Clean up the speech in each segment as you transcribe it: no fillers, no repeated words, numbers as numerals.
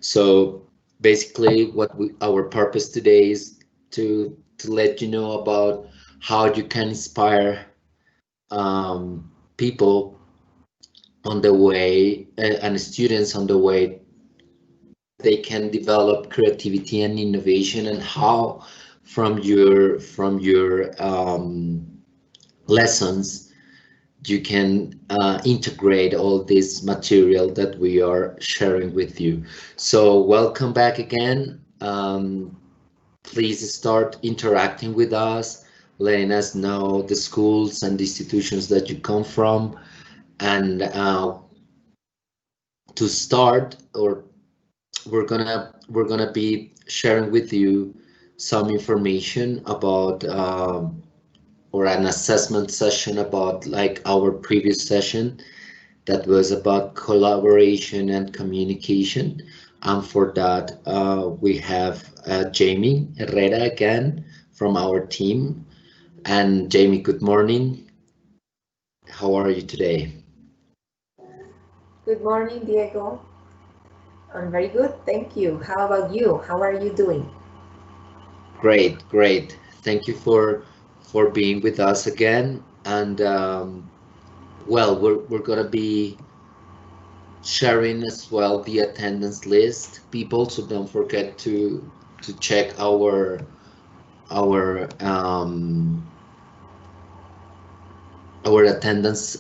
So basically our purpose today is to let you know about how you can inspire people on the way and students on the way they can develop creativity and innovation, and how from your lessons you can integrate all this material that we are sharing with you. So welcome back again. Please start interacting with us, letting us know the schools and institutions that you come from, and to start, or we're gonna be sharing with you some information about or an assessment session about like our previous session that was about collaboration and communication. And for that, we have Jamie Herrera again from our team. And Jamie, good morning. How are you today? Good morning, Diego. I'm very good, thank you. How about you? How are you doing? Great, great. Thank you for being with us again. And well, we're gonna be sharing as well the attendance list, people. So don't forget to check our our attendance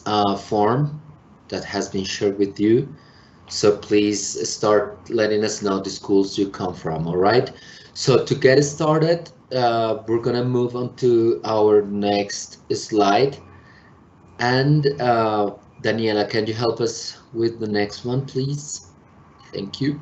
form that has been shared with you. So please start letting us know the schools you come from. All right. So to get started, we're gonna move on to our next slide. And Daniela, can you help us with the next one, please? Thank you.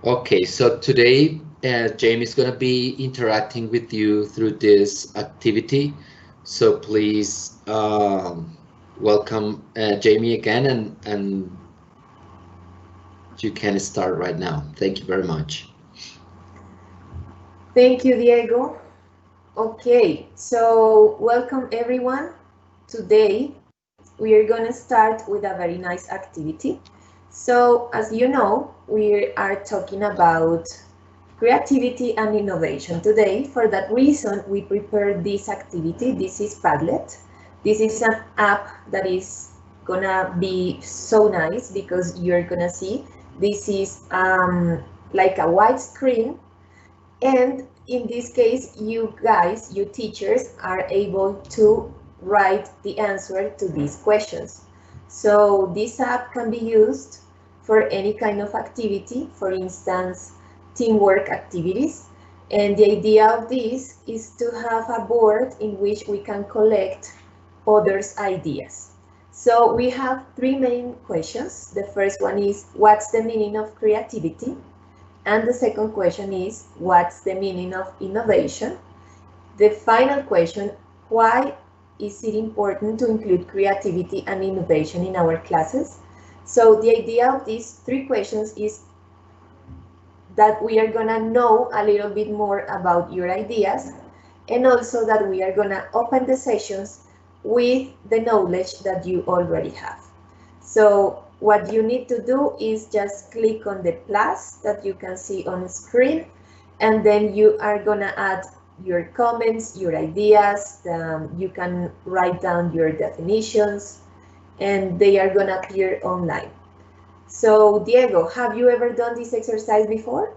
Okay, so today Jamie is going to be interacting with you through this activity. So please welcome Jamie again, and you can start right now. Thank you very much. Thank you, Diego. Okay, so welcome everyone. Today we are going to start with a very nice activity. So, as you know, we are talking about creativity and innovation today. For that reason, we prepared this activity. This is Padlet. This is an app that is gonna be so nice because you're gonna see this is like a white screen, and in this case, you guys, you teachers, are able to write the answer to these questions. So this app can be used for any kind of activity, for instance, teamwork activities. And the idea of this is to have a board in which we can collect others' ideas. So we have three main questions. The first one is, what's the meaning of creativity? And the second question is, what's the meaning of innovation? The final question, why is it important to include creativity and innovation in our classes? So the idea of these three questions is that we are gonna know a little bit more about your ideas, and also that we are gonna open the sessions with the knowledge that you already have. So what you need to do is just click on the plus that you can see on the screen, and then you are gonna add your comments, your ideas. You can write down your definitions, and they are gonna appear online. So Diego, have you ever done this exercise before?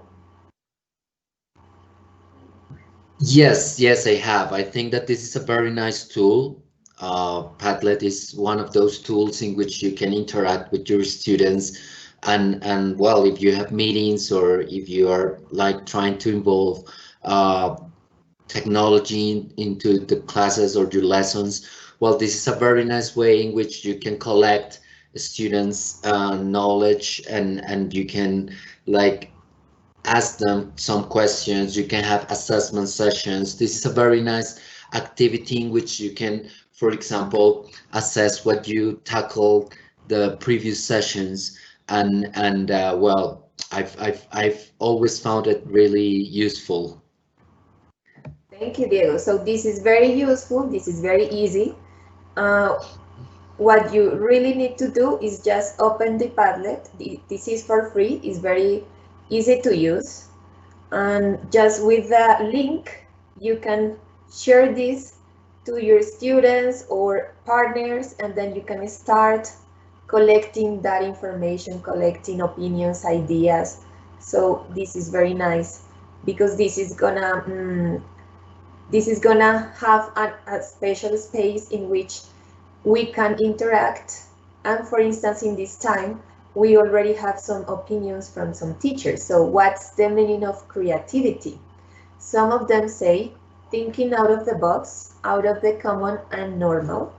Yes, yes, I have. I think that this is a very nice tool. Padlet is one of those tools in which you can interact with your students, and well, if you have meetings or if you are like trying to involve uh, technology into the classes or your lessons, well, this is a very nice way in which you can collect students' knowledge, and you can like ask them some questions. You can have assessment sessions. This is a very nice activity in which you can, for example, assess what you tackled the previous sessions, and well, I've always found it really useful. Thank you, Diego. So this is very useful. This is very easy. Uh, what you really need to do is just open the Padlet. This is for free, it's very easy to use. And just with the link, you can share this to your students or partners, and then you can start collecting that information, collecting opinions, ideas. So this is very nice because this is gonna have a special space in which we can interact. And for instance, in this time, we already have some opinions from some teachers. So what's the meaning of creativity? Some of them say thinking out of the box, out of the common and normal.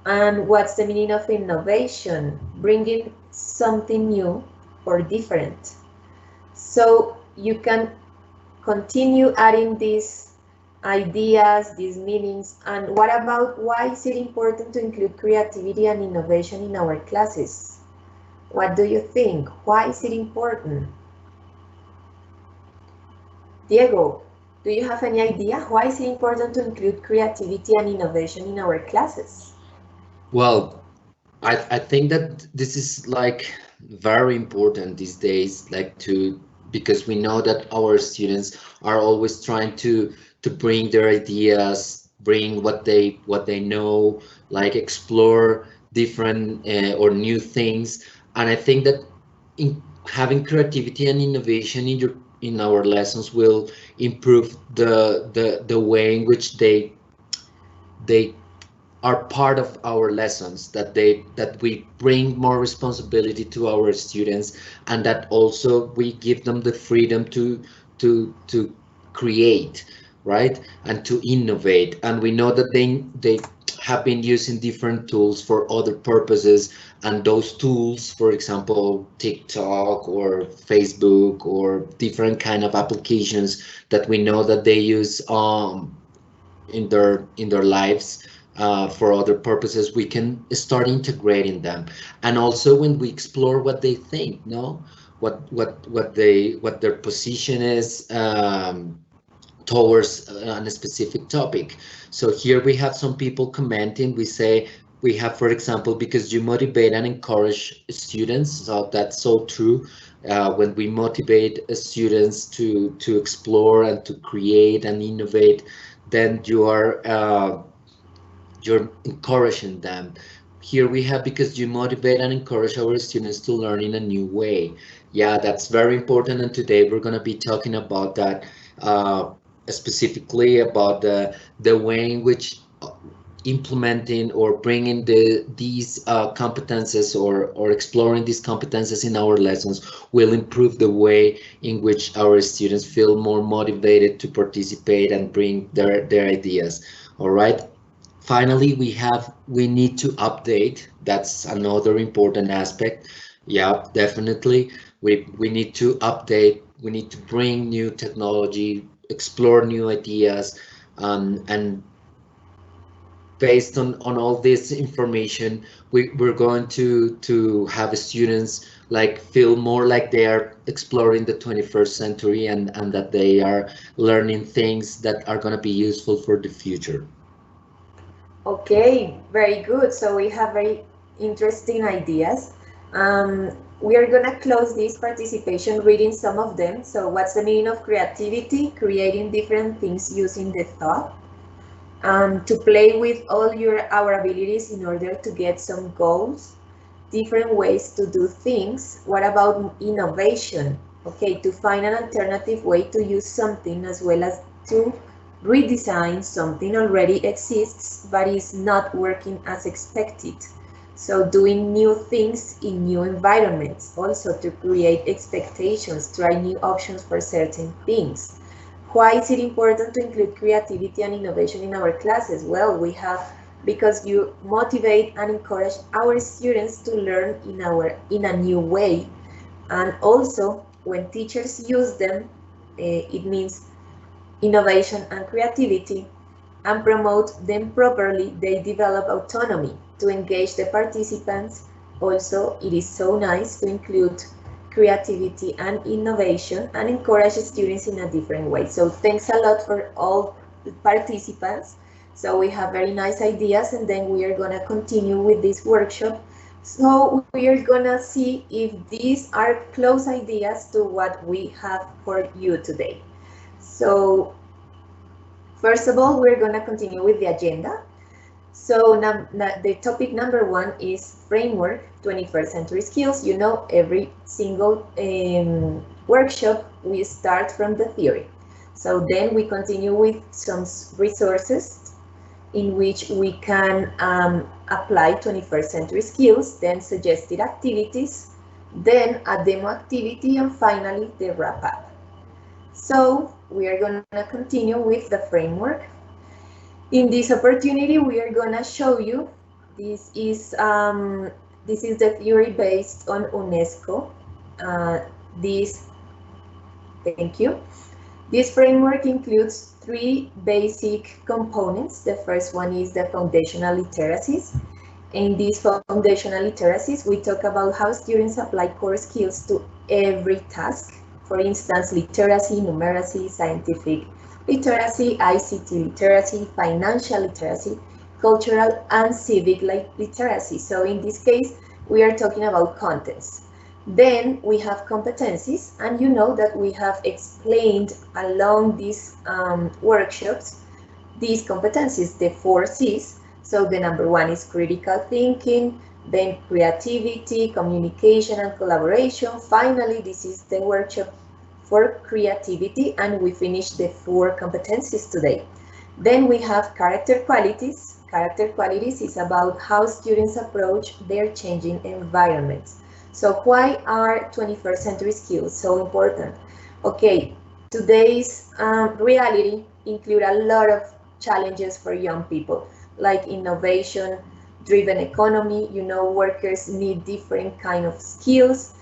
And what's the meaning of innovation? Bringing something new or different. So you can continue adding these ideas, these meanings. And what about why is it important to include creativity and innovation in our classes? What do you think? Why is it important? Diego, do you have any idea? Why is it important to include creativity and innovation in our classes? Well, I think that this is like very important these days, like because we know that our students are always trying to bring their ideas, bring what they know, like explore different or new things. And I think that in having creativity and innovation in our lessons will improve the way in which they are part of our lessons, that we bring more responsibility to our students, and that also we give them the freedom to create, right, and to innovate. And we know that they have been using different tools for other purposes, and those tools, for example, TikTok or Facebook or different kind of applications that we know that they use in their lives for other purposes, we can start integrating them. And also when we explore what they think, no, what their position is towards on a specific topic. So here we have some people commenting. We say we have, for example, because you motivate and encourage students. So that's so true. When we motivate students to explore and to create and innovate, then you're encouraging them. Here we have because you motivate and encourage our students to learn in a new way. Yeah, that's very important. And today we're going to be talking about that, specifically about the way in which implementing or bringing these competences or exploring these competences in our lessons will improve the way in which our students feel more motivated to participate and bring their ideas. All right. Finally, we need to update. That's another important aspect. Yeah, definitely. We need to update. We need to bring new technology, explore new ideas, and based on all this information, we're going to have students like feel more like they are exploring the 21st century, and that they are learning things that are going to be useful for the future. Okay, very good. So we have very interesting ideas. We are going to close this participation reading some of them. So what's the meaning of creativity? Creating different things using the thought. To play with all our abilities in order to get some goals, different ways to do things. What about innovation? Okay, to find an alternative way to use something, as well as to redesign something already exists but is not working as expected. So doing new things in new environments, also to create expectations, try new options for certain things. Why is it important to include creativity and innovation in our classes? Well, because you motivate and encourage our students to learn in a new way. And also, when teachers use them, it means innovation and creativity, and promote them properly, they develop autonomy to engage the participants. Also, it is so nice to include creativity and innovation and encourage students in a different way. So thanks a lot for all the participants. So we have very nice ideas, and then we are going to continue with this workshop. So we are going to see if these are close ideas to what we have for you today. So first of all, we're going to continue with the agenda. So the topic number 1 is framework 21st century skills. You know, every single workshop we start from the theory. So then we continue with some resources in which we can apply 21st century skills, then suggested activities, then a demo activity, and finally the wrap up. So we are going to continue with the framework. In this opportunity, we are going to show you, this is the theory based on UNESCO. Thank you. This framework includes 3 basic components. The first one is the foundational literacies. In these foundational literacies, we talk about how students apply core skills to every task. For instance, literacy, numeracy, scientific literacy, ICT literacy, financial literacy, cultural and civic literacy. So in this case, we are talking about contents. Then we have competencies, and you know that we have explained along these workshops these competencies, the 4 C's. So the number 1 is critical thinking, then creativity, communication and collaboration. Finally, this is the workshop for creativity, and we finish the 4 competencies today. Then we have character qualities. Character qualities is about how students approach their changing environments. So why are 21st century skills so important? Okay, today's reality include a lot of challenges for young people, like innovation driven economy. You know, workers need different kind of skills.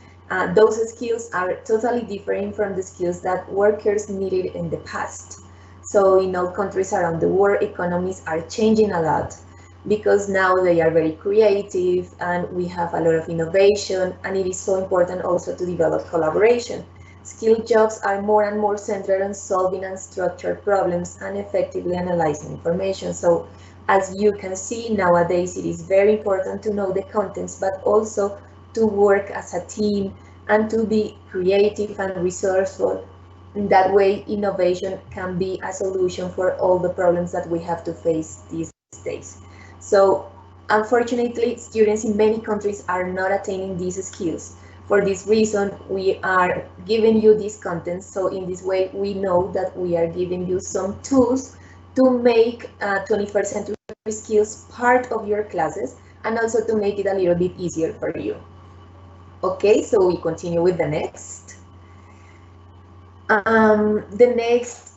Those skills are totally different from the skills that workers needed in the past. So in all countries around the world, economies are changing a lot because now they are very creative and we have a lot of innovation, and it is so important also to develop collaboration. Skilled jobs are more and more centered on solving unstructured problems and effectively analyzing information. So as you can see, nowadays it is very important to know the contents, but also to work as a team and to be creative and resourceful. In that way, innovation can be a solution for all the problems that we have to face these days. So unfortunately, students in many countries are not attaining these skills. For this reason, we are giving you these contents. So in this way, we know that we are giving you some tools to make 21st century skills part of your classes, and also to make it a little bit easier for you. Okay, so we continue with the next. The next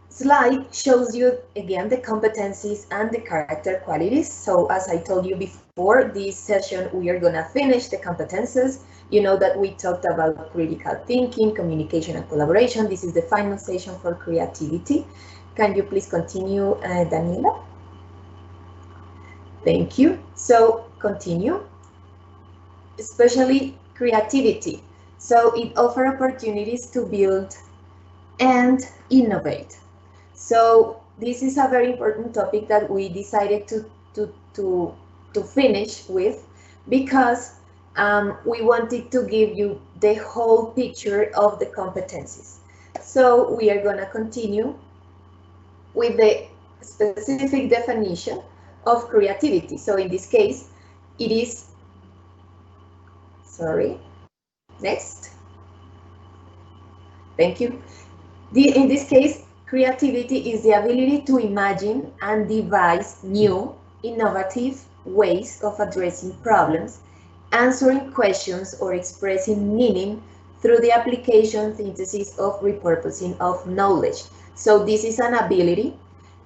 slide shows you again the competencies and the character qualities. So as I told you before, this session we are going to finish the competences. You know that we talked about critical thinking, communication and collaboration. This is the final session for creativity. Can you please continue, Daniela? Thank you. So continue. Especially creativity. So it offers opportunities to build and innovate. So this is a very important topic that we decided to finish with, because we wanted to give you the whole picture of the competencies. So we are going to continue with the specific definition of creativity. So in this case, it is, next. Thank you. In this case, creativity is the ability to imagine and devise new, innovative ways of addressing problems, answering questions, or expressing meaning through the application, synthesis, of repurposing of knowledge. So this is an ability,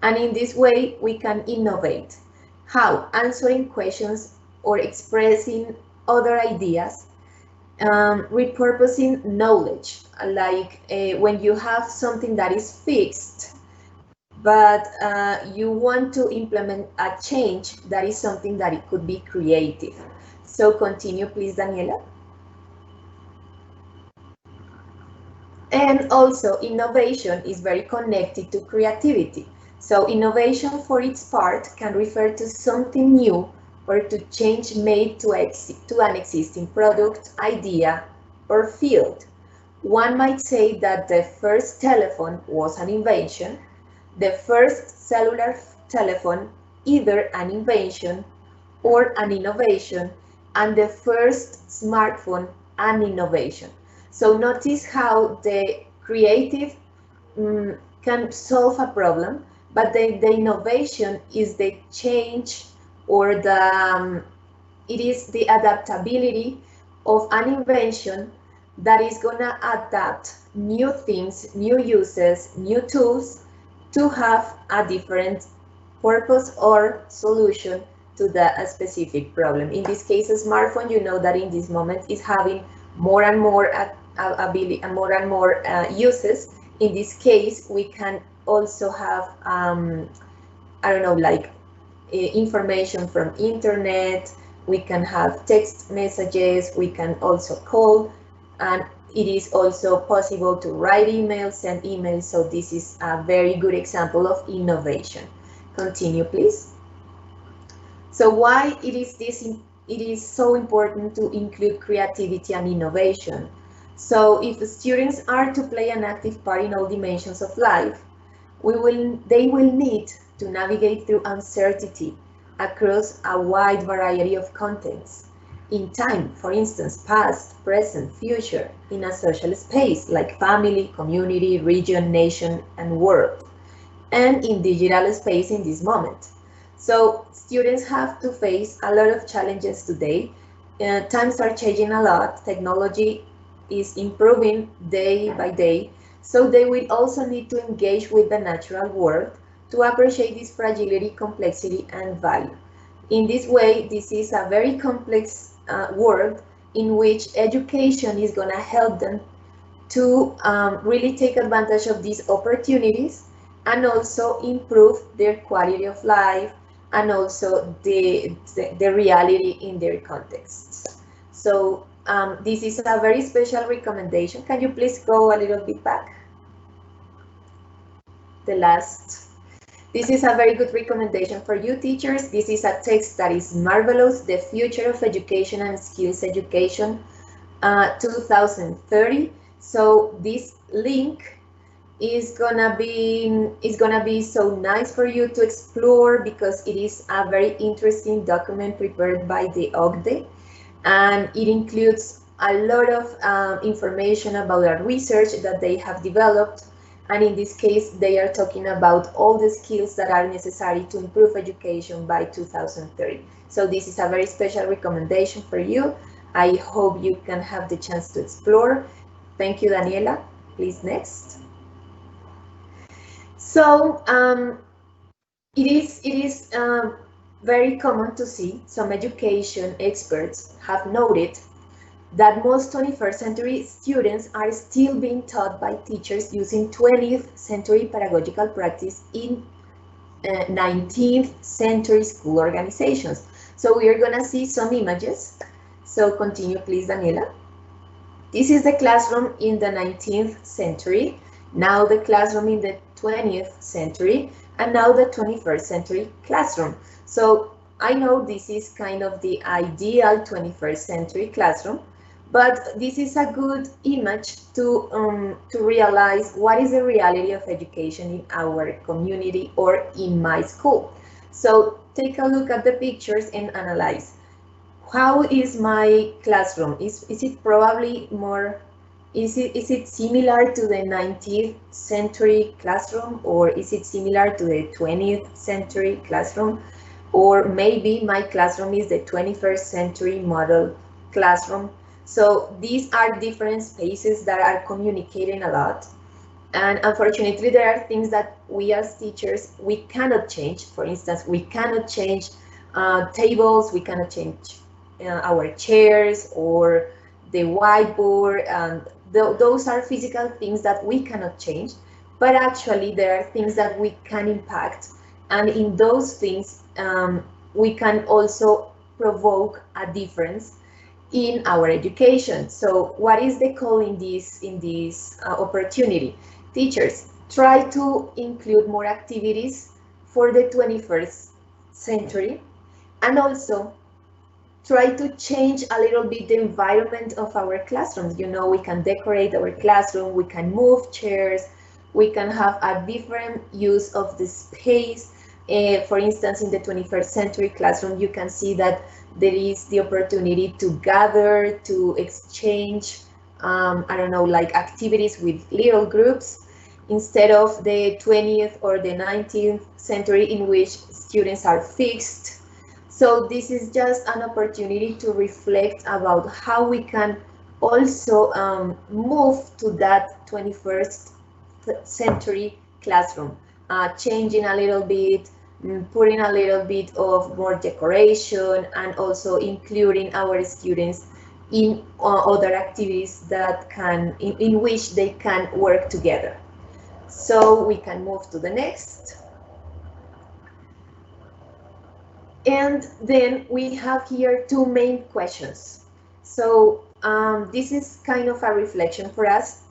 and in this way we can innovate. How? Answering questions or expressing other ideas, repurposing knowledge, like when you have something that is fixed, but you want to implement a change, that is something that it could be creative. So continue, please, Daniela. And also, innovation is very connected to creativity. So innovation for its part can refer to something new or to change made to an existing product, idea, or field. One might say that the first telephone was an invention, the first cellular telephone either an invention or an innovation, and the first smartphone an innovation. So notice how the creative can solve a problem, but the innovation is the change or it is the adaptability of an invention that is gonna adapt new things, new uses, new tools to have a different purpose or solution to the specific problem. In this case, a smartphone, you know that in this moment is having more and more ability and more uses. In this case, we can also have, I don't know, like information from internet, we can have text messages, we can also call, and it is also possible to write emails, send emails, so this is a very good example of innovation. Continue, please. So why it is so important to include creativity and innovation? So if the students are to play an active part in all dimensions of life, they will need to navigate through uncertainty across a wide variety of contexts. In time, for instance, past, present, future, in a social space like family, community, region, nation, and world, and in digital space in this moment. So students have to face a lot of challenges today. Times are changing a lot, technology is improving day by day, so they will also need to engage with the natural world to appreciate its fragility, complexity, and value. In this way, this is a very complex world in which education is going to help them to really take advantage of these opportunities and also improve their quality of life and also the reality in their contexts. So this is a very special recommendation. Can you please go a little bit back? The last. This is a very good recommendation for you teachers. This is a text that is marvelous, The Future of Education and Skills Education 2030. So this link is gonna be so nice for you to explore because it is a very interesting document prepared by the OCDE, and it includes a lot of information about our research that they have developed. And in this case, they are talking about all the skills that are necessary to improve education by 2030. So this is a very special recommendation for you. I hope you can have the chance to explore. Thank you, Daniela. Please, next. So it is very common to see some education experts have noted that most 21st century students are still being taught by teachers using 20th century pedagogical practice in 19th century school organizations. So we are going to see some images. So continue, please, Daniela. This is the classroom in the 19th century, now the classroom in the 20th century, and now the 21st century classroom. So I know this is kind of the ideal 21st century classroom, but this is a good image to realize what is the reality of education in our community or in my school. So take a look at the pictures and analyze. How is my classroom? Is it probably more, is it similar to the 19th century classroom, or is it similar to the 20th century classroom? Or maybe my classroom is the 21st century model classroom. So these are different spaces that are communicating a lot. And unfortunately, there are things that we as teachers, we cannot change. For instance, we cannot change tables, we cannot change our chairs or the whiteboard. Those are physical things that we cannot change. But actually, there are things that we can impact. And in those things, we can also provoke a difference in our education. So what is the call in this opportunity? Teachers, try to include more activities for the 21st century, and also try to change a little bit the environment of our classrooms. You know, we can decorate our classroom, we can move chairs, we can have a different use of the space. For instance, in the 21st century classroom, you can see that there is the opportunity to gather, to exchange, I don't know, like activities with little groups, instead of the 20th or the 19th century in which students are fixed. So this is just an opportunity to reflect about how we can also move to that 21st century classroom, changing a little bit, putting a little bit of more decoration, and also including our students in other activities that can, in which they can work together. So we can move to the next. And then we have here two main questions. So this is kind of a reflection for us,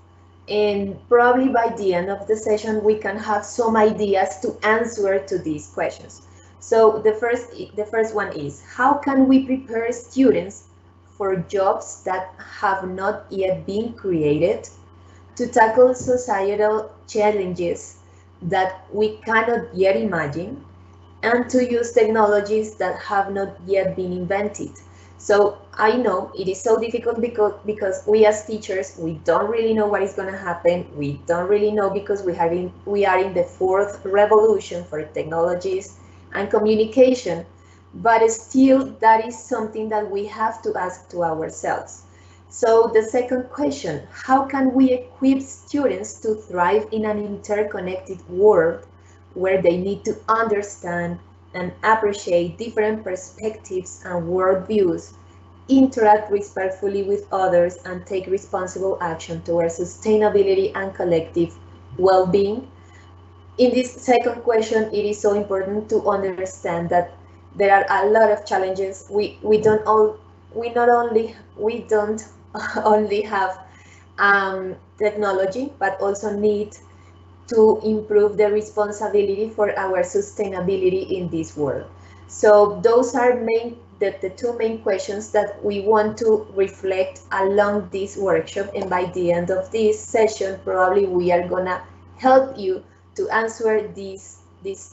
and probably by the end of the session we can have some ideas to answer to these questions. So the first one is, how can we prepare students for jobs that have not yet been created, to tackle societal challenges that we cannot yet imagine, and to use technologies that have not yet been invented? So I know it is so difficult because we as teachers, we don't really know what is going to happen. We don't really know because we are in the fourth revolution for technologies and communication, but still that is something that we have to ask to ourselves. So the second question, how can we equip students to thrive in an interconnected world where they need to understand and appreciate different perspectives and worldviews, interact respectfully with others, and take responsible action towards sustainability and collective well-being? In this second question, it is so important to understand that there are a lot of challenges. We don't only have technology, but also need to improve the responsibility for our sustainability in this world. So those are the two main questions that we want to reflect along this workshop, and by the end of this session probably we are gonna help you to answer these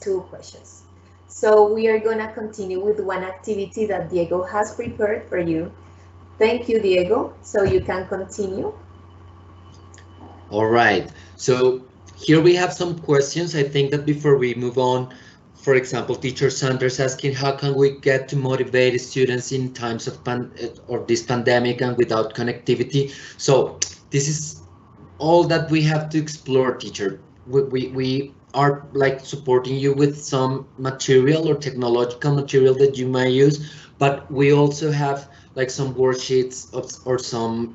two questions. So we are gonna continue with one activity that Diego has prepared for you. Thank you, Diego. So you can continue. All right, so here we have some questions. I think that before we move on, for example, teacher Sanders asking, how can we get to motivate students in times of this pandemic and without connectivity? So this is all that we have to explore, teacher. We are like supporting you with some material or technological material that you might use, but we also have like some worksheets or some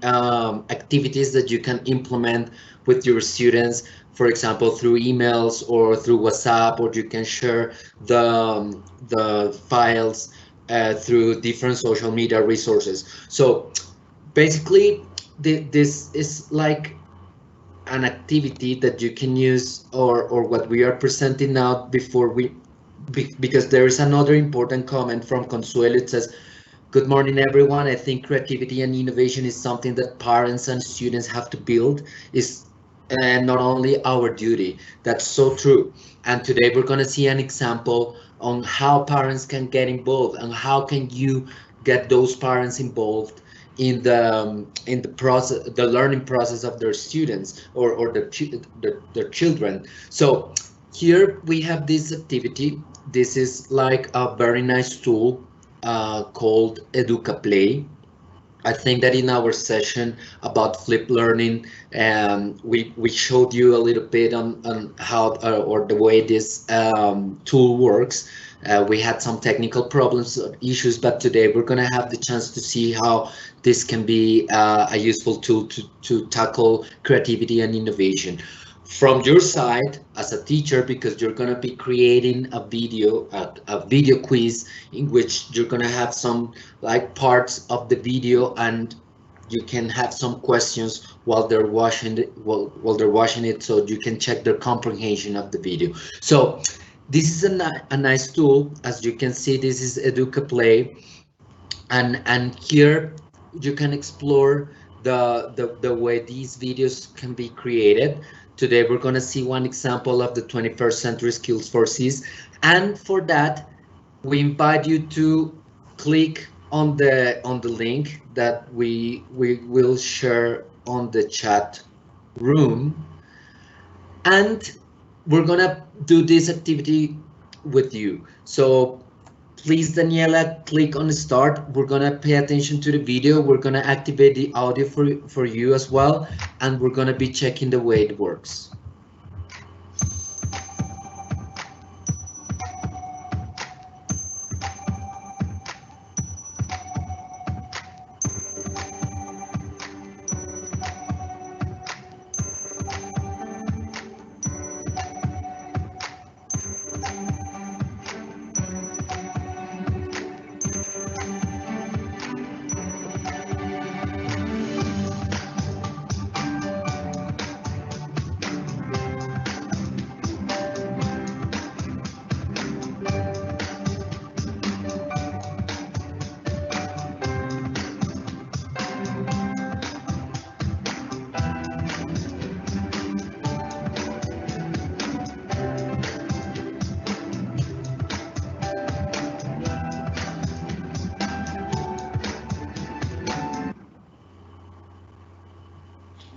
activities that you can implement with your students, for example, through emails or through WhatsApp, or you can share the files through different social media resources. So basically, this is like an activity that you can use, or what we are presenting now before because there is another important comment from Consuelo. It says, good morning, everyone. I think creativity and innovation is something that parents and students have to build. Is not only our duty. That's so true. And today we're going to see an example on how parents can get involved, and how can you get those parents involved in the process, the learning process of their students or their children. So here we have this activity. This is like a very nice tool called EducaPlay. I think that in our session about flipped learning, we showed you a little bit on how or the way this tool works. We had some technical problems or issues, but today we're going to have the chance to see how this can be a useful tool to tackle creativity and innovation. From your side as a teacher, because you're going to be creating a video quiz in which you're going to have some like parts of the video, and you can have some questions while they're watching it, so you can check their comprehension of the video. So This is a nice tool. As you can see, this is Educa Play, and here you can explore the way these videos can be created. Today we're going to see one example of the 21st century skills for Cs, and for that we invite you to click on the link that we will share on the chat room, and we're gonna do this activity with you. So please, Daniela, click on start. We're gonna pay attention to the video. We're gonna activate the audio for you as well, and we're gonna be checking the way it works.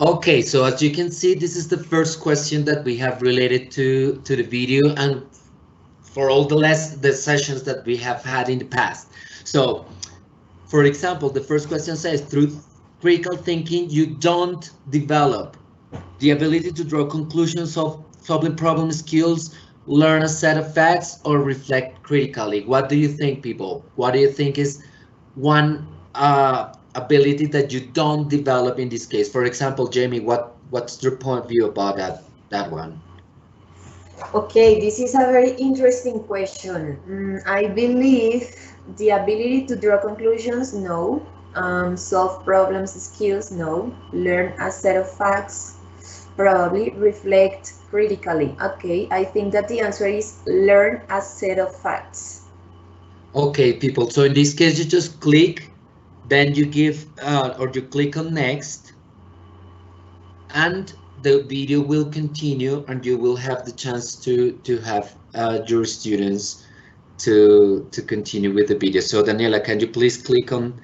Okay, so as you can see, this is the first question that we have related to the video and for all the sessions that we have had in the past. So, for example, the first question says, through critical thinking, you don't develop the ability to draw conclusions of solving problem skills, learn a set of facts, or reflect critically. What do you think, people? What do you think is one ability that you don't develop in this case? For example, Jamie, what's your point of view about that one? Okay, this is a very interesting question. I believe the ability to draw conclusions, no. Solve problems skills, no. Learn a set of facts, probably. Reflect critically. Okay, I think that the answer is learn a set of facts. Okay, people, so in this case, you just click, then you give, or you click on next, and the video will continue, and you will have the chance to have your students to continue with the video. So Daniela, can you please click on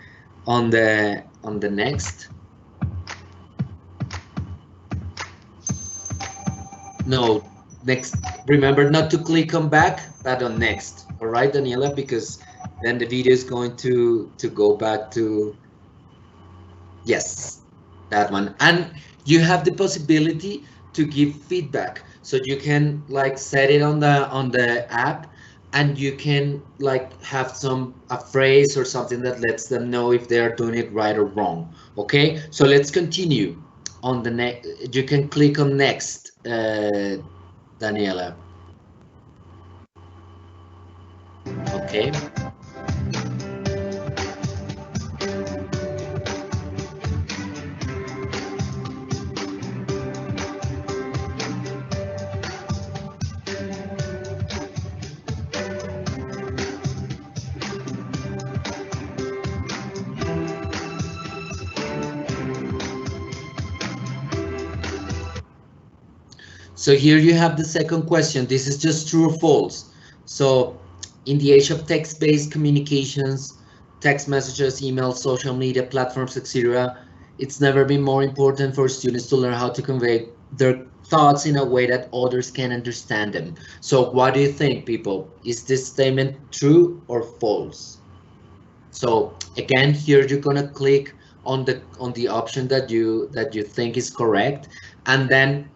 the next? No, next. Remember not to click on back, but on next. All right, Daniela, because then the video is going to go back to, yes, that one. And you have the possibility to give feedback, so you can like set it on the app, and you can like have a phrase or something that lets them know if they are doing it right or wrong. Okay, so let's continue on the next. You can click on next, Daniela. Okay. So here you have the second question. This is just true or false. So in the age of text-based communications, text messages, emails, social media platforms, etc., it's never been more important for students to learn how to convey their thoughts in a way that others can understand them. So what do you think, people? Is this statement true or false? So again, here you're gonna click on the option that you think is correct, and then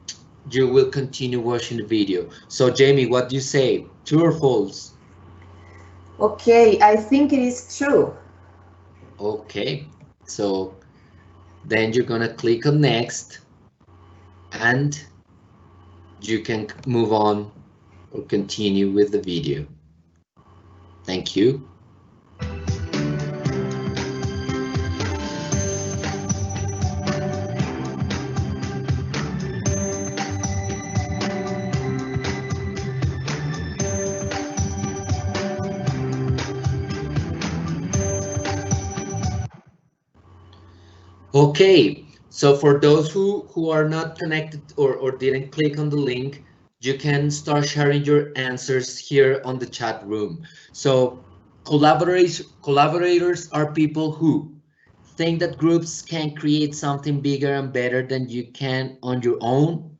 you will continue watching the video. So Jamie, what do you say? True or false? Okay, I think it is true. Okay, so then you're gonna click on next, and you can move on or continue with the video. Thank you. Okay, so for those who are not connected or didn't click on the link, you can start sharing your answers here on the chat room. So collaborators are people who think that groups can create something bigger and better than you can on your own,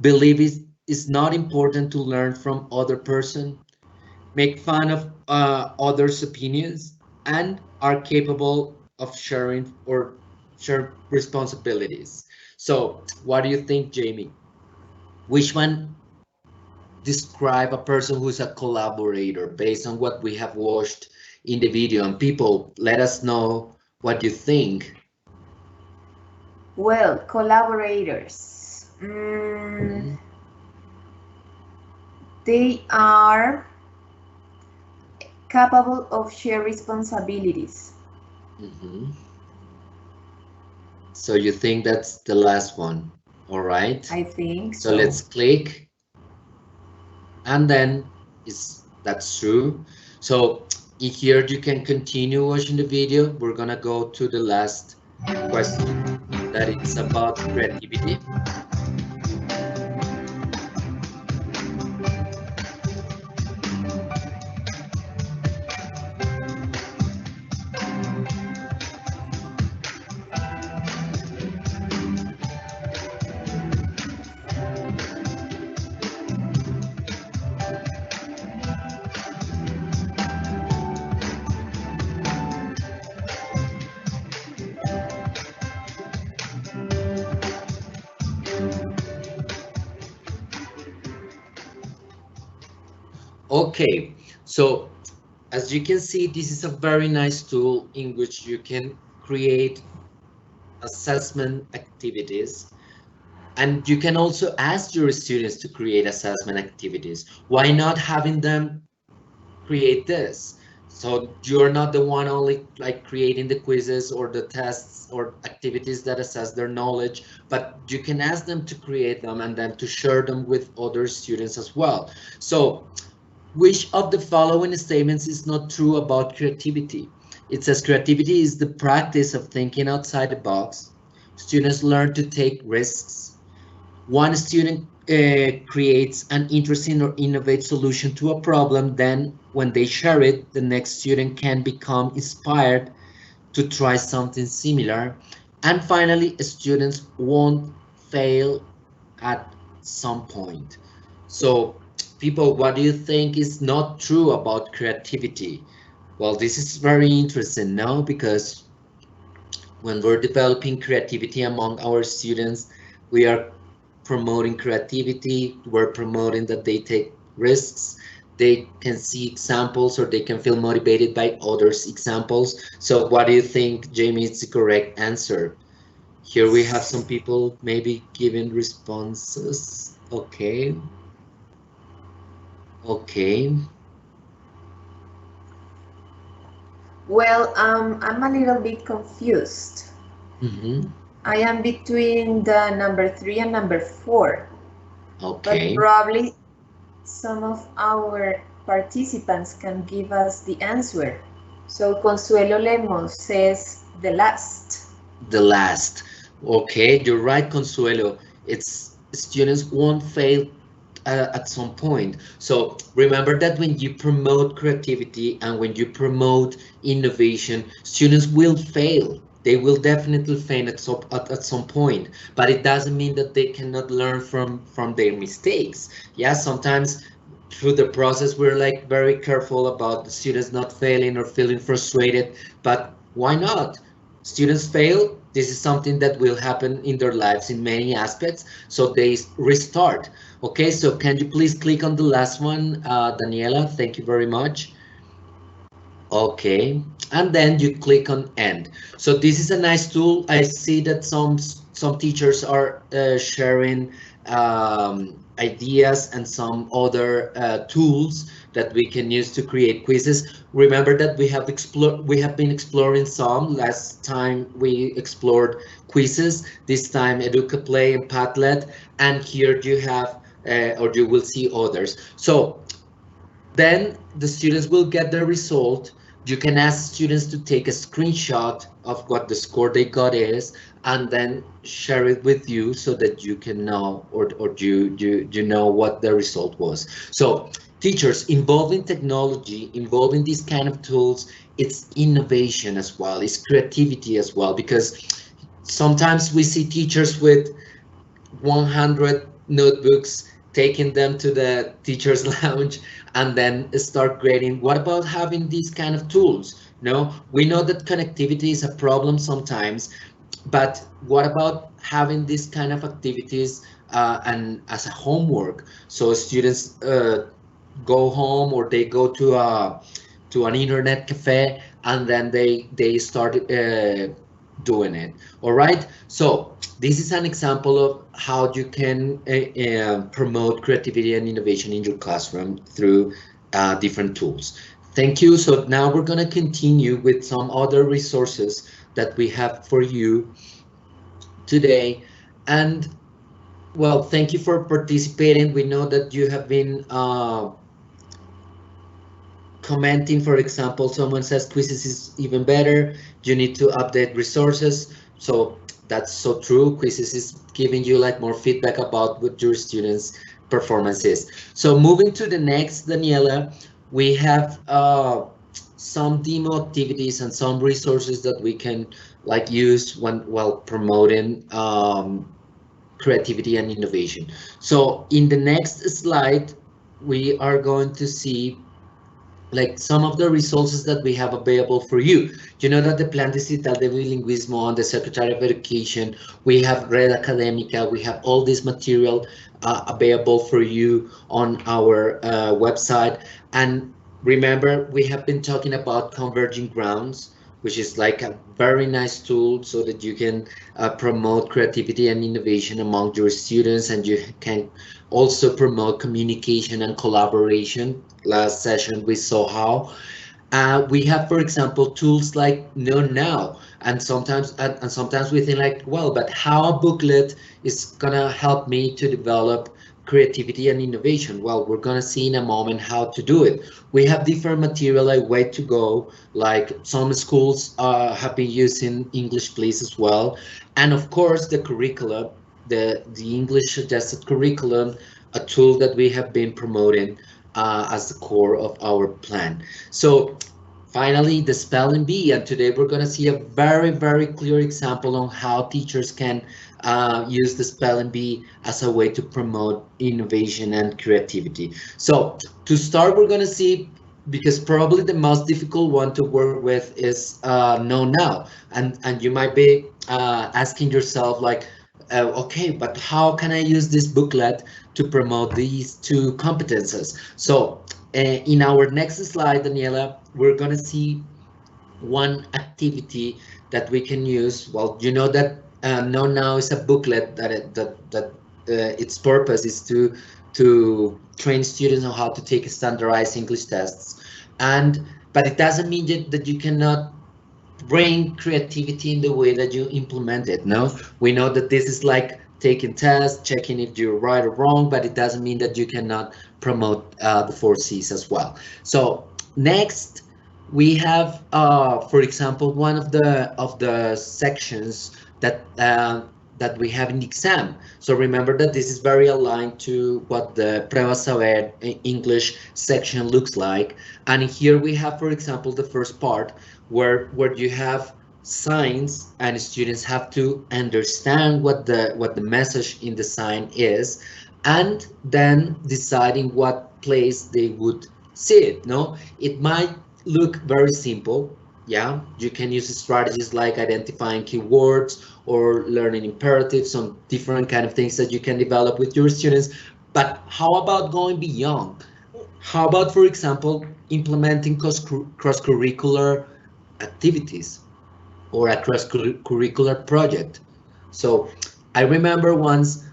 believe it's not important to learn from other person, make fun of others' opinions, and are capable of sharing or share responsibilities. So, what do you think, Jamie? Which one describe a person who's a collaborator based on what we have watched in the video? And people, let us know what you think. Well, collaborators. They are capable of share responsibilities. So you think that's the last one? All right. I think so. So Let's click, and then that's true. So here you can continue watching the video. We're gonna go to the last question that it's about creativity. Okay, so as you can see, this is a very nice tool in which you can create assessment activities, and you can also ask your students to create assessment activities. Why not having them create this? So you're not the one only like creating the quizzes or the tests or activities that assess their knowledge, but you can ask them to create them and then to share them with other students as well. So which of the following statements is not true about creativity? It says creativity is the practice of thinking outside the box. Students learn to take risks. One student creates an interesting or innovative solution to a problem, then when they share it, the next student can become inspired to try something similar. And finally, students won't fail at some point. So people, what do you think is not true about creativity? Well, this is very interesting now, because when we're developing creativity among our students, we are promoting creativity, we're promoting that they take risks, they can see examples or they can feel motivated by others' examples. So what do you think, Jamie, is the correct answer? Here we have some people maybe giving responses. Okay. Okay. Well, I'm a little bit confused. I am between the number 3 and number 4. Okay. But probably some of our participants can give us the answer. So Consuelo Lemos says the last. The last. Okay, you're right, Consuelo. It's students won't fail at some point. So remember that when you promote creativity and when you promote innovation, students will fail. They will definitely fail at some point, but it doesn't mean that they cannot learn from their mistakes. Yeah, sometimes through the process we're like very careful about the students not failing or feeling frustrated, but why not? Students fail. This is something that will happen in their lives in many aspects, so they restart. Okay, so can you please click on the last one, Daniela? Thank you very much. Okay, and then you click on end. So this is a nice tool. I see that some teachers are sharing ideas and some other tools that we can use to create quizzes. Remember that we have been exploring some. Last time we explored quizzes. This time Educa Play and Padlet, and here you have or you will see others. So then the students will get the result. You can ask students to take a screenshot of what the score they got is, and then share it with you so that you can know, or you know what the result was. So teachers, involving technology, involving these kind of tools, it's innovation as well, it's creativity as well, because sometimes we see teachers with 100 notebooks, taking them to the teacher's lounge and then start grading. What about having these kind of tools? No, we know that connectivity is a problem sometimes, but what about having these kind of activities and as a homework, so students go home, or they go to an internet cafe, and then they start doing it. All right, so this is an example of how you can promote creativity and innovation in your classroom through different tools. Thank you. So now we're going to continue with some other resources that we have for you today. And well, thank you for participating. We know that you have been commenting. For example, someone says quizzes is even better. You need to update resources. So that's so true. Quizzes is giving you like more feedback about what your students' performance is. So moving to the next, Daniela, we have some demo activities and some resources that we can like use while promoting creativity and innovation. So in the next slide, we are going to see like some of the resources that we have available for you. You know that the Plan Digital de Bilingüismo on the Secretary of Education, we have Red Académica, we have all this material available for you on our website. And remember, we have been talking about Converging Grounds, which is like a very nice tool so that you can promote creativity and innovation among your students, and you can also promote communication and collaboration. Last session we saw how. We have, for example, tools like Know Now, and sometimes we think like, well, but how a booklet is gonna help me to develop creativity and innovation? Well, we're gonna see in a moment how to do it. We have different material, like Way to Go, like some schools have been using English Please as well, and of course the curriculum, the English suggested curriculum, a tool that we have been promoting as the core of our plan. So finally, the spelling bee, and today we're going to see a very clear example on how teachers can use the spelling bee as a way to promote innovation and creativity. So to start, we're going to see, because probably the most difficult one to work with is Know Now, and you might be asking yourself like, okay, but how can I use this booklet to promote these two competences? So in our next slide, Daniela, we're going to see one activity that we can use. Well, you know that Know Now is a booklet that its purpose is to train students on how to take standardized English tests, but it doesn't mean that you cannot bring creativity in the way that you implement it. No, we know that this is like taking tests, checking if you're right or wrong, but it doesn't mean that you cannot promote the 4Cs as well. So next, we have, for example, one of the sections that we have in the exam. So remember that this is very aligned to what the Prueba Saber English section looks like. And here we have, for example, the first part where you have signs, and students have to understand what the message in the sign is, and then deciding what place they would see it. No, it might look very simple. Yeah, you can use strategies like identifying keywords or learning imperatives, some different kind of things that you can develop with your students. But how about going beyond? How about, for example, implementing cross-curricular activities or a cross-curricular project? So I remember once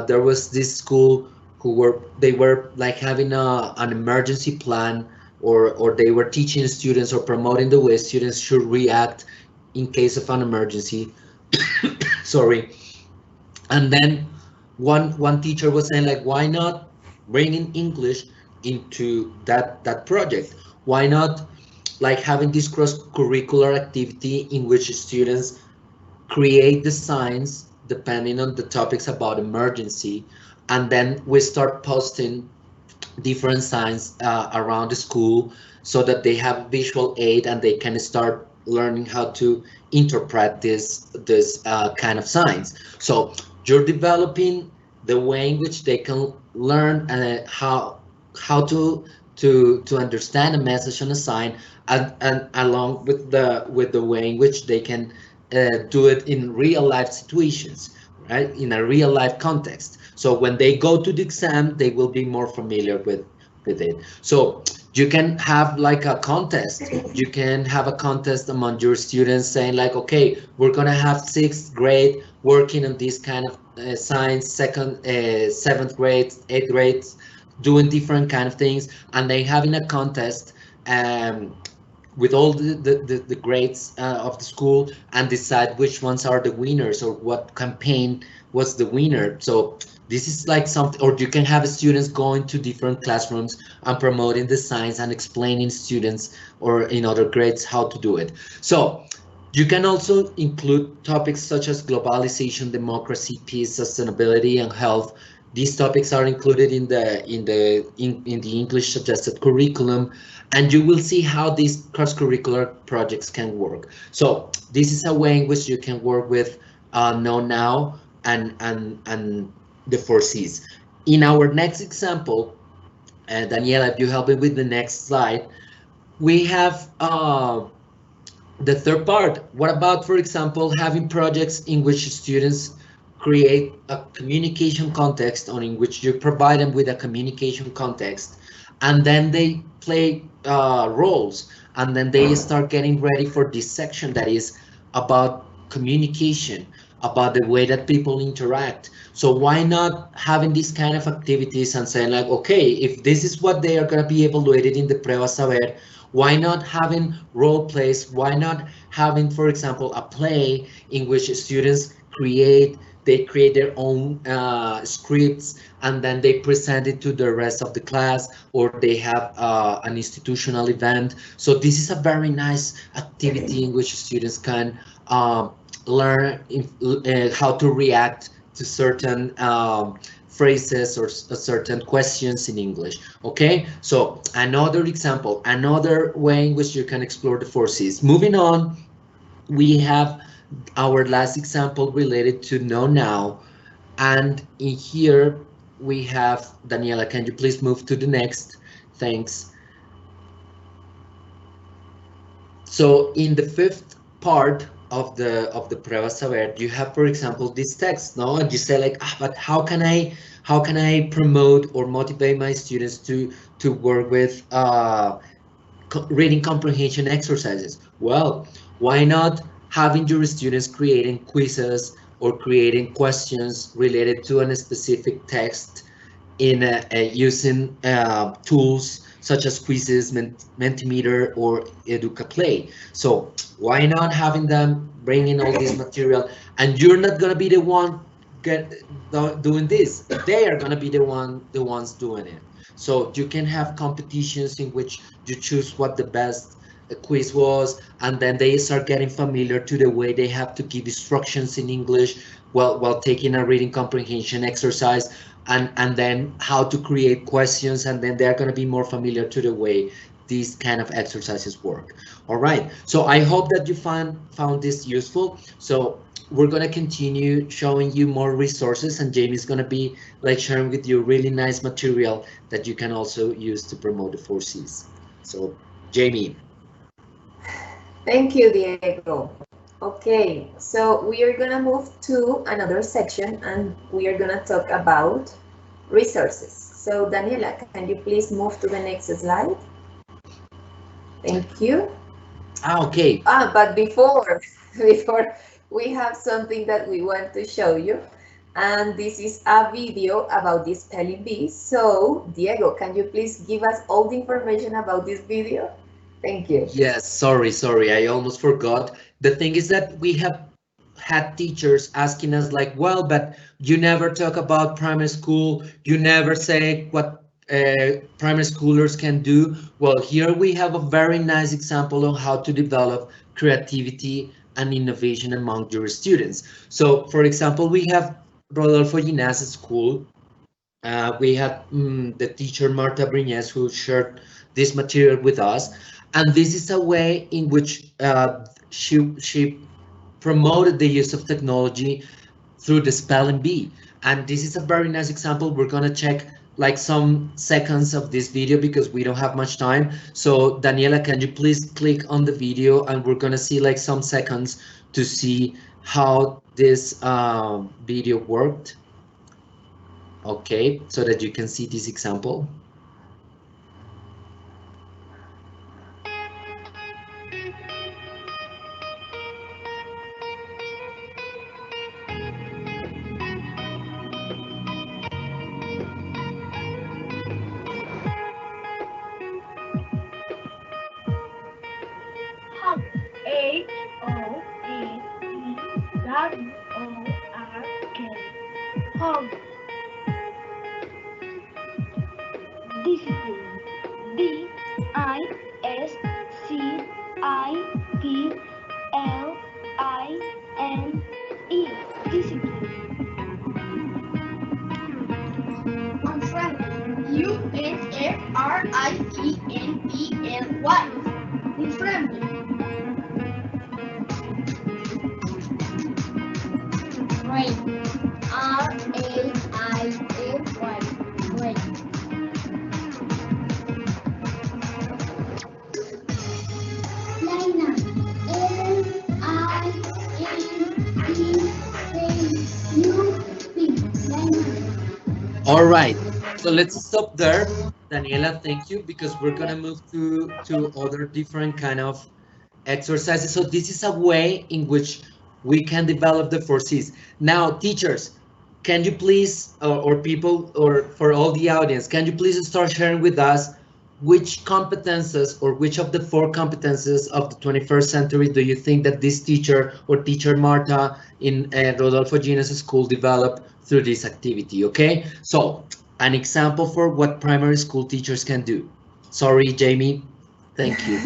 there was this school they were like having an emergency plan, or they were teaching students or promoting the way students should react in case of an emergency. Sorry. And then one teacher was saying like, why not bring in English into that project? Why not like having this cross-curricular activity in which students create the signs depending on the topics about emergency, and then we start posting different signs around the school so that they have visual aid and they can start learning how to interpret this kind of signs. So you're developing the way in which they can learn how to understand a message on a sign, and along with the way in which they can do it in real life situations, right? In a real life context. So when they go to the exam, they will be more familiar with it. So you can have like a contest. You can have a contest among your students saying like, okay, we're gonna have sixth grade working on this kind of science, seventh grade, eighth grade, doing different kind of things, and they having a contest. With all the grades of the school, and decide which ones are the winners or what campaign was the winner. So this is like something, or you can have students going to different classrooms and promoting the science and explaining students or in other grades how to do it. So you can also include topics such as globalization, democracy, peace, sustainability, and health. These topics are included in the English suggested curriculum, and you will see how these cross-curricular projects can work. So this is a way in which you can work with Know Now and the four C's. In our next example, Daniela, if you help me with the next slide, we have the third part. What about, for example, having projects in which students create a communication context, or in which you provide them with a communication context, and then they play roles, and then they start getting ready for this section that is about communication, about the way that people interact. So why not having these kind of activities and saying like, okay, if this is what they are going to be evaluated in the Prueba Saber, why not having role plays? Why not having, for example, a play in which students create their own scripts, and then they present it to the rest of the class, or they have an institutional event. So this is a very nice activity in which students can learn how to react to certain phrases or certain questions in English. Okay, so another example, another way in which you can explore the four C's. Moving on, we have our last example related to Know Now, and in here we have, Daniela, can you please move to the next? Thanks. So in the fifth part of the Prueba Saber, you have, for example, this text, no? And you say like, but how can I promote or motivate my students to work with reading comprehension exercises? Well, why not having your students creating quizzes or creating questions related to a specific text in using tools such as quizzes, Mentimeter, or EducaPlay. So why not having them bring in all this material, and you're not gonna be the one doing this. They are gonna be the ones doing it. So you can have competitions in which you choose what the best quiz was, and then they start getting familiar to the way they have to give instructions in English while taking a reading comprehension exercise, and then how to create questions, and then they're going to be more familiar to the way these kind of exercises work. All right, so I hope that you found this useful. So we're going to continue showing you more resources, and Jamie's going to be like sharing with you really nice material that you can also use to promote the 4Cs. So Jamie. Thank you, Diego. Okay, so we are gonna move to another section, and we are gonna talk about resources. So Daniela, can you please move to the next slide? Thank you. Okay. But before we have something that we want to show you, and this is a video about the spelling bee. So Diego, can you please give us all the information about this video? Thank you. Yes, sorry, I almost forgot. The thing is that we have had teachers asking us like, well, but you never talk about primary school. You never say what primary schoolers can do? Well, here we have a very nice example of how to develop creativity and innovation among your students. So, for example, we have Rodolfo Ginás School. We had the teacher Marta Briñez who shared this material with us, and this is a way in which she promoted the use of technology through the spelling bee. And this is a very nice example. We're gonna check like some seconds of this video because we don't have much time. So Daniela, can you please click on the video and we're gonna see like some seconds to see how this video worked. Okay, so that you can see this example. H-O-A-T-W-O-R-K. Hog. Discipline. D-I-S-C-I-P-L-I-N-E. Discipline. Unfriendly. U-N-F-R-I-E-N-D-L-Y. Unfriendly. Rain. R-A-I-N-Y. Rain. Lina. L-I-N-E-A-U-P. Lina. All right, so let's stop there. Daniela, thank you, because we're gonna move to other different kind of exercises. So this is a way in which we can develop the 4Cs. Now, teachers, can you please, or people, or for all the audience, can you please start sharing with us which competences or which of the 4 competences of the 21st century do you think that this teacher or teacher Marta in Rodolfo Ginás School developed through this activity? Okay, so an example for what primary school teachers can do. Sorry, Jamie. Thank you.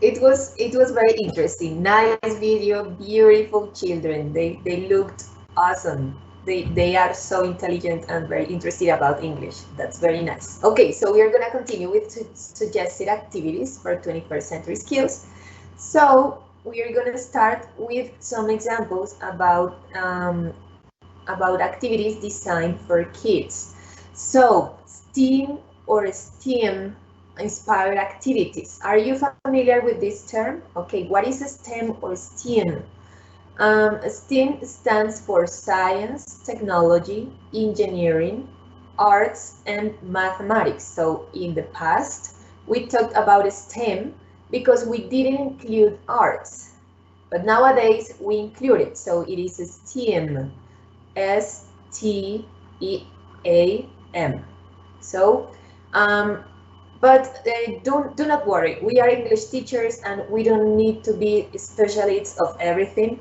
It was very interesting. Nice video, beautiful children. They looked awesome. They are so intelligent and very interested about English. That's very nice. Okay, so we are gonna continue with suggested activities for 21st century skills. So we are gonna start with some examples about activities designed for kids. So STEAM or STEAM inspired activities. Are you familiar with this term? Okay, what is STEM or STEAM? STEAM stands for science, technology, engineering, arts, and mathematics. So in the past, we talked about STEM because we didn't include arts, but nowadays we include it. So it is STEAM, S-T-E-A-M. So, but do not worry. We are English teachers and we don't need to be specialists of everything.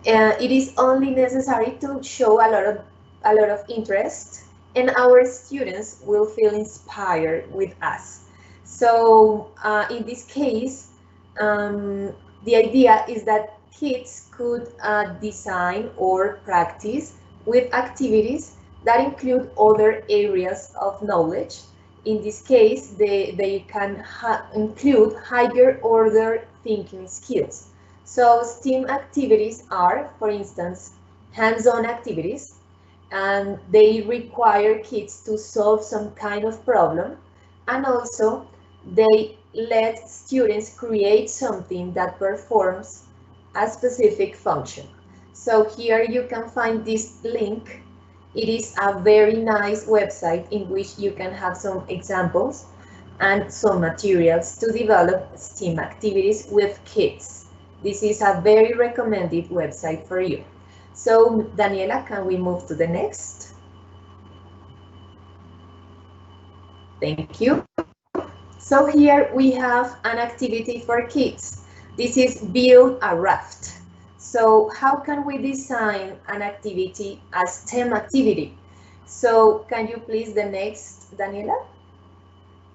It is only necessary to show a lot of interest, and our students will feel inspired with us. So in this case, the idea is that kids could design or practice with activities that include other areas of knowledge. In this case, they can include higher order thinking skills. So STEAM activities are, for instance, hands-on activities, and they require kids to solve some kind of problem, and also they let students create something that performs a specific function. So here you can find this link. It is a very nice website in which you can have some examples and some materials to develop STEAM activities with kids. This is a very recommended website for you. So Daniela, can we move to the next? Thank you. So here we have an activity for kids. This is build a raft. So how can we design an activity as STEM activity? So can you please the next, Daniela?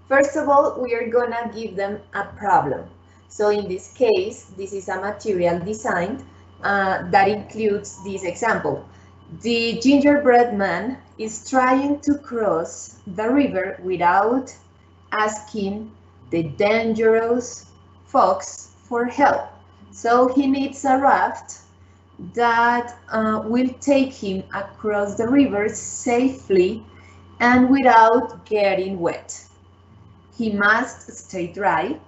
First of all, we are gonna give them a problem. So in this case, this is a material designed that includes this example. The gingerbread man is trying to cross the river without asking the dangerous fox for help. So he needs a raft that will take him across the river safely and without getting wet. He must stay dry,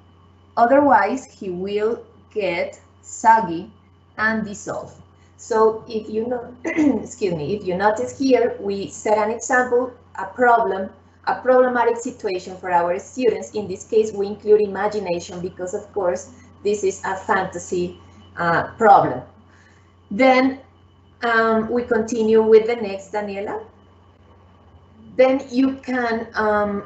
otherwise he will get soggy and dissolve. So if you know, excuse me, if you notice here, we set an example, a problematic situation for our students. In this case, we include imagination because, of course, this is a fantasy problem. Then we continue with the next, Daniela. Then you can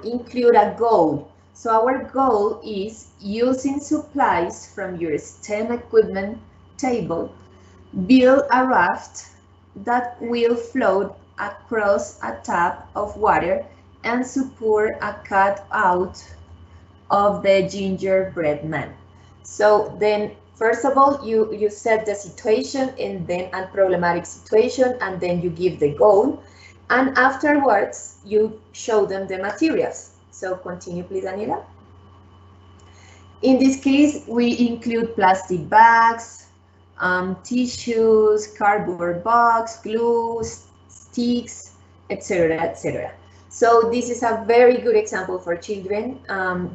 include a goal. So our goal is using supplies from your STEM equipment table, build a raft that will float across a tap of water and support a cutout of the gingerbread man. So then, first of all, you set the situation and then a problematic situation, and then you give the goal. And afterwards, you show them the materials. So continue, please, Daniela. In this case, we include plastic bags, tissues, cardboard box, glue, sticks, etc., etc. So this is a very good example for children.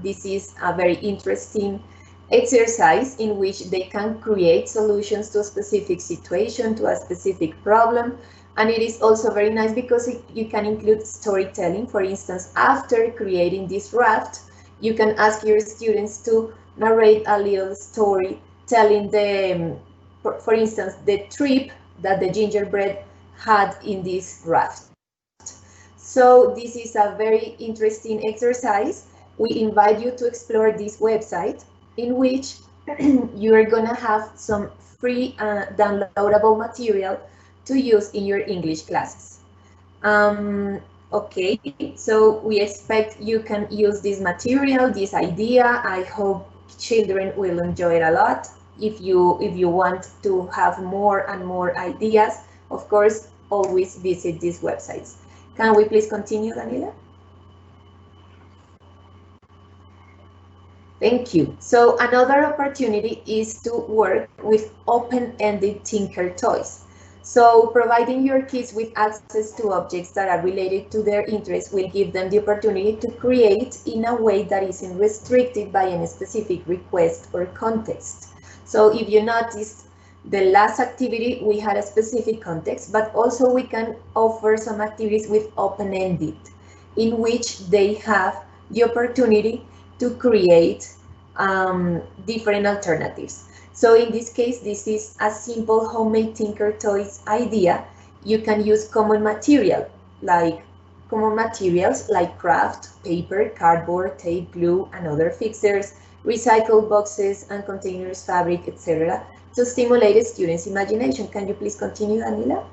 This is a very interesting exercise in which they can create solutions to a specific situation, to a specific problem. And it is also very nice because you can include storytelling. For instance, after creating this raft, you can ask your students to narrate a little story telling them, for instance, the trip that the gingerbread had in this raft. So this is a very interesting exercise. We invite you to explore this website in which you are going to have some free downloadable material to use in your English classes. Okay, so we expect you can use this material, this idea. I hope children will enjoy it a lot. If you want to have more and more ideas, of course, always visit these websites. Can we please continue, Daniela? Thank you. So another opportunity is to work with open-ended tinker toys. So providing your kids with access to objects that are related to their interests will give them the opportunity to create in a way that isn't restricted by any specific request or context. So if you noticed, the last activity, we had a specific context, but also we can offer some activities with open-ended, in which they have the opportunity to create different alternatives. So in this case, this is a simple homemade tinker toys idea. You can use common materials like craft, paper, cardboard, tape, glue, and other fixtures, recycled boxes and containers, fabric, etc. to stimulate a student's imagination. Can you please continue, Daniela?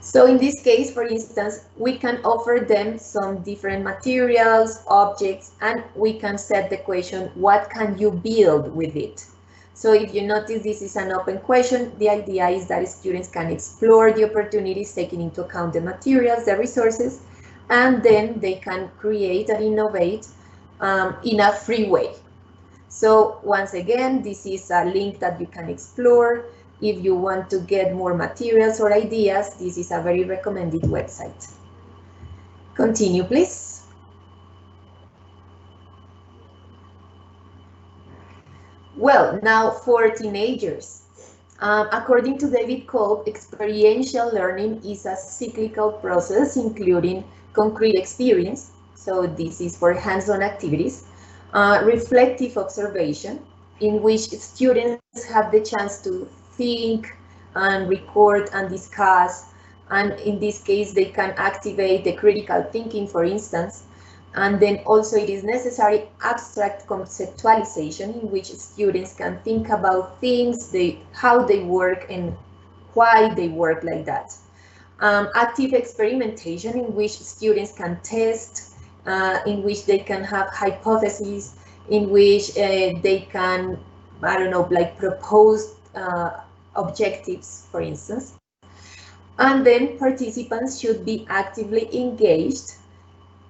So in this case, for instance, we can offer them some different materials, objects, and we can set the question, what can you build with it? So if you notice, this is an open question. The idea is that students can explore the opportunities, taking into account the materials, the resources, and then they can create and innovate in a free way. So once again, this is a link that you can explore. If you want to get more materials or ideas, this is a very recommended website. Continue, please. Well, now for teenagers. According to David Kolb, experiential learning is a cyclical process, including concrete experience. So this is for hands-on activities, reflective observation, in which students have the chance to think and record and discuss, and in this case they can activate the critical thinking, for instance. And then also it is necessary abstract conceptualization, in which students can think about things, how they work and why they work like that. Active experimentation, in which students can test, in which they can have hypotheses, in which they can, I don't know, like propose objectives, for instance. And then participants should be actively engaged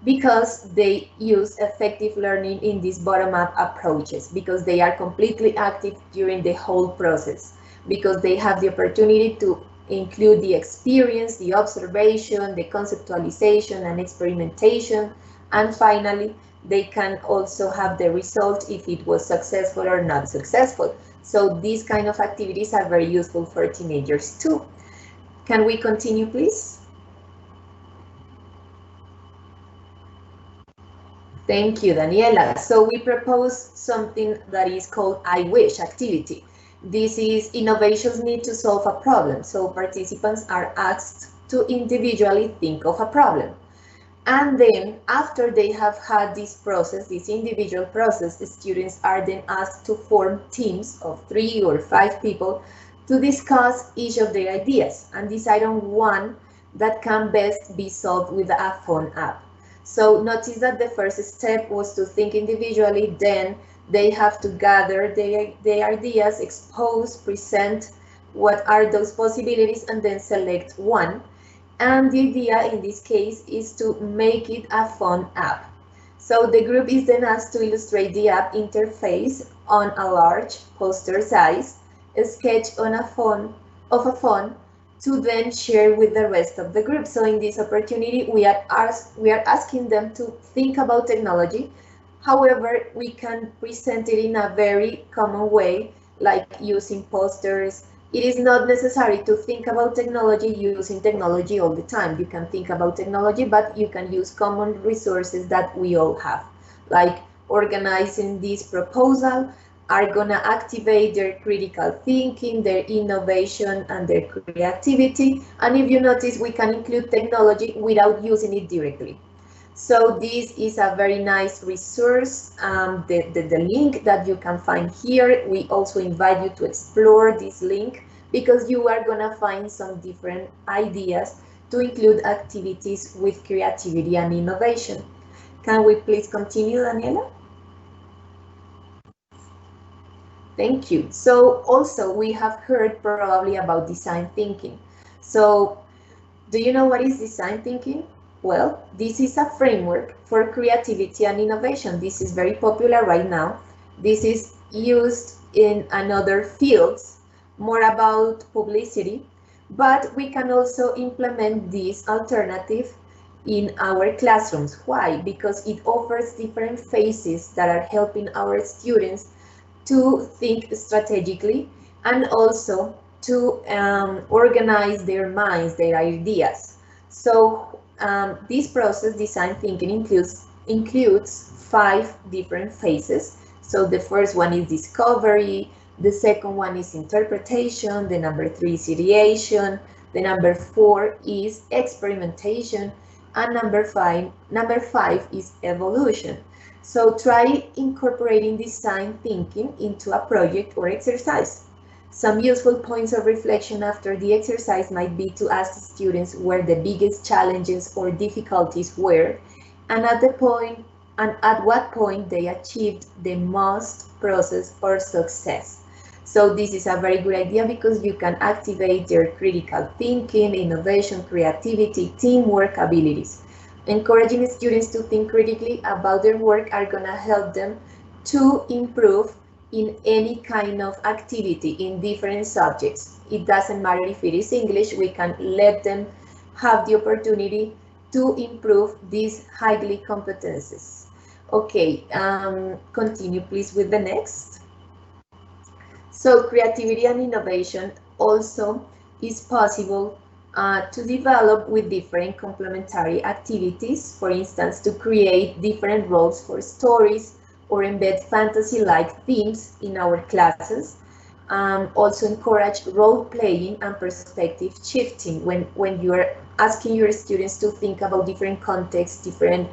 because they use effective learning in these bottom-up approaches, because they are completely active during the whole process, because they have the opportunity to include the experience, the observation, the conceptualization and experimentation, and finally, they can also have the result if it was successful or not successful. So these kind of activities are very useful for teenagers too. Can we continue, please? Thank you, Daniela. So we propose something that is called I wish activity. This is innovations need to solve a problem. So participants are asked to individually think of a problem. And then after they have had this process, this individual process, the students are then asked to form teams of 3 or 5 people to discuss each of their ideas and decide on one that can best be solved with a phone app. So notice that the first step was to think individually, then they have to gather their ideas, expose, present what are those possibilities, and then select one. And the idea in this case is to make it a phone app. So the group is then asked to illustrate the app interface on a large poster size, a sketch on a phone to then share with the rest of the group. So in this opportunity, we are asking them to think about technology. However, we can present it in a very common way, like using posters. It is not necessary to think about technology using technology all the time. You can think about technology, but you can use common resources that we all have, like organizing this proposal, are going to activate their critical thinking, their innovation, and their creativity. And if you notice, we can include technology without using it directly. So this is a very nice resource, the link that you can find here. We also invite you to explore this link because you are going to find some different ideas to include activities with creativity and innovation. Can we please continue, Daniela? Thank you. So also we have heard probably about design thinking. So do you know what is design thinking? Well, this is a framework for creativity and innovation. This is very popular right now. This is used in another fields, more about publicity, but we can also implement this alternative in our classrooms. Why? Because it offers different phases that are helping our students to think strategically and also to organize their minds, their ideas. So this process, design thinking, includes 5 different phases. So the first one is discovery, the second one is interpretation, the number 3 is ideation, the number 4 is experimentation, and number 5 is evolution. So try incorporating design thinking into a project or exercise. Some useful points of reflection after the exercise might be to ask the students where the biggest challenges or difficulties were, and at what point they achieved the most process or success. So this is a very good idea because you can activate their critical thinking, innovation, creativity, teamwork abilities. Encouraging students to think critically about their work are going to help them to improve in any kind of activity in different subjects. It doesn't matter if it is English, we can let them have the opportunity to improve these highly competencies. Okay, continue please with the next. So creativity and innovation also is possible to develop with different complementary activities, for instance, to create different roles for stories or embed fantasy-like themes in our classes. Also encourage role-playing and perspective shifting when you are asking your students to think about different contexts, different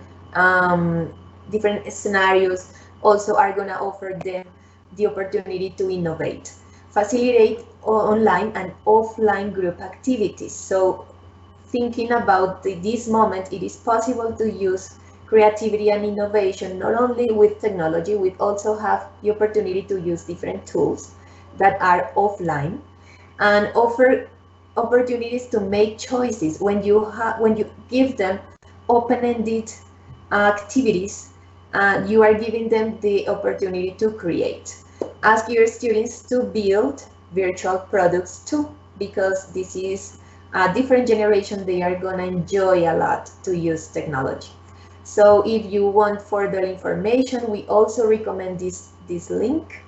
scenarios, also are going to offer them the opportunity to innovate. Facilitate online and offline group activities. So thinking about this moment, it is possible to use creativity and innovation not only with technology, we also have the opportunity to use different tools that are offline and offer opportunities to make choices. When you give them open-ended activities, you are giving them the opportunity to create. Ask your students to build virtual products too, because this is a different generation. They are gonna enjoy a lot to use technology. So if you want further information, we also recommend this link.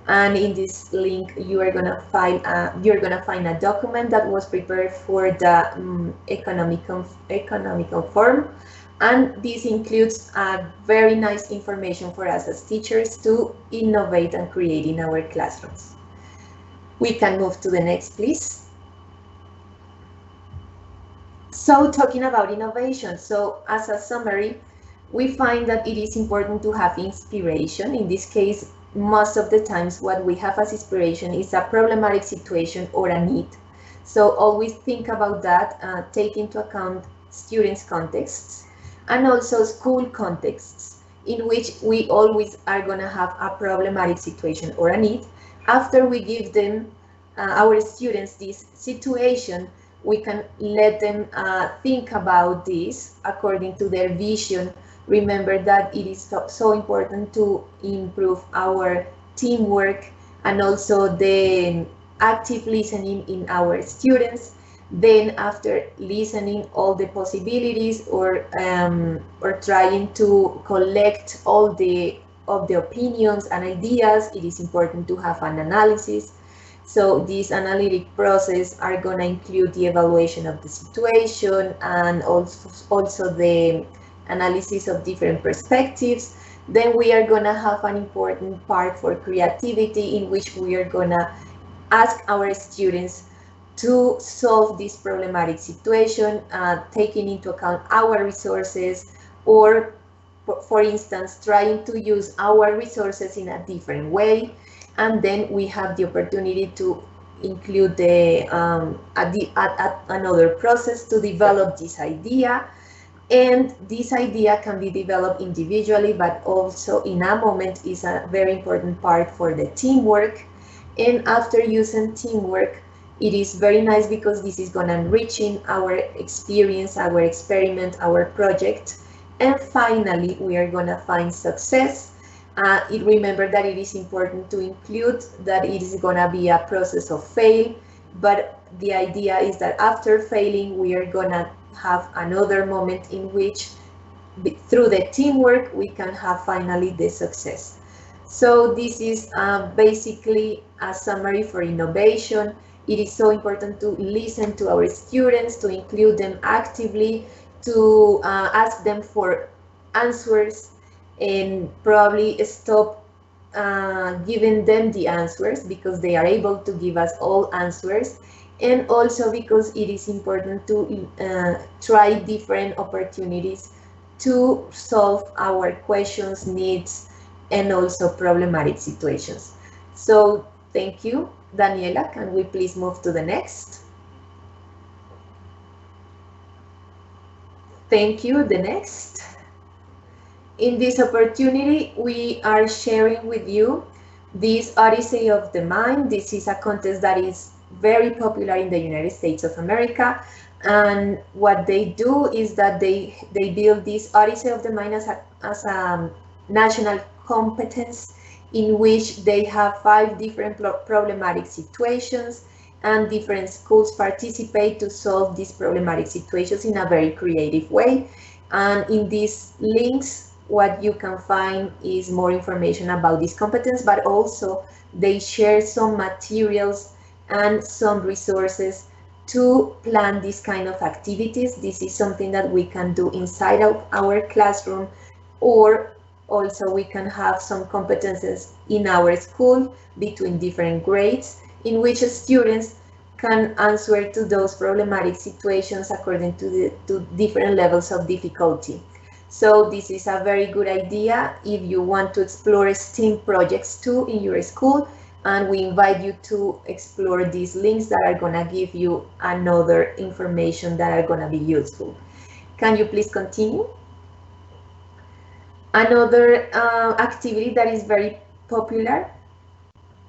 And in this link, you're gonna find a document that was prepared for the economical forum, and this includes very nice information for us as teachers to innovate and create in our classrooms. We can move to the next, please. So talking about innovation, so as a summary, we find that it is important to have inspiration. In this case, most of the times what we have as inspiration is a problematic situation or a need. So always think about that, take into account students' contexts and also school contexts in which we always are going to have a problematic situation or a need. After we give them, our students, this situation, we can let them think about this according to their vision. Remember that it is so important to improve our teamwork and also the active listening in our students. Then after listening all the possibilities or trying to collect all the opinions and ideas, it is important to have an analysis. So this analytic process are going to include the evaluation of the situation and also the analysis of different perspectives. Then we are going to have an important part for creativity, in which we are going to ask our students to solve this problematic situation, taking into account our resources, or for instance, trying to use our resources in a different way. And then we have the opportunity to include another process to develop this idea. And this idea can be developed individually, but also in a moment is a very important part for the teamwork. And after using teamwork, it is very nice because this is going to enriching our experience, our experiment, our project. And finally, we are going to find success. Remember that it is important to include that it is going to be a process of fail, but the idea is that after failing, we are going to have another moment in which, through the teamwork, we can have finally the success. So this is basically a summary for innovation. It is so important to listen to our students, to include them actively, to ask them for answers, and probably stop giving them the answers because they are able to give us all answers. And also because it is important to try different opportunities to solve our questions, needs, and also problematic situations. So thank you, Daniela. Can we please move to the next? Thank you. The next. In this opportunity, we are sharing with you this Odyssey of the Mind. This is a contest that is very popular in the United States of America, and what they do is that they build this Odyssey of the Mind as a national competence, in which they have 5 different problematic situations, and different schools participate to solve these problematic situations in a very creative way. And in these links, what you can find is more information about this competence, but also they share some materials and some resources to plan this kind of activities. This is something that we can do inside of our classroom, or also we can have some competences in our school between different grades, in which students can answer to those problematic situations according to different levels of difficulty. So this is a very good idea if you want to explore STEAM projects too in your school, and we invite you to explore these links that are gonna give you another information that are gonna be useful. Can you please continue? Another activity that is very popular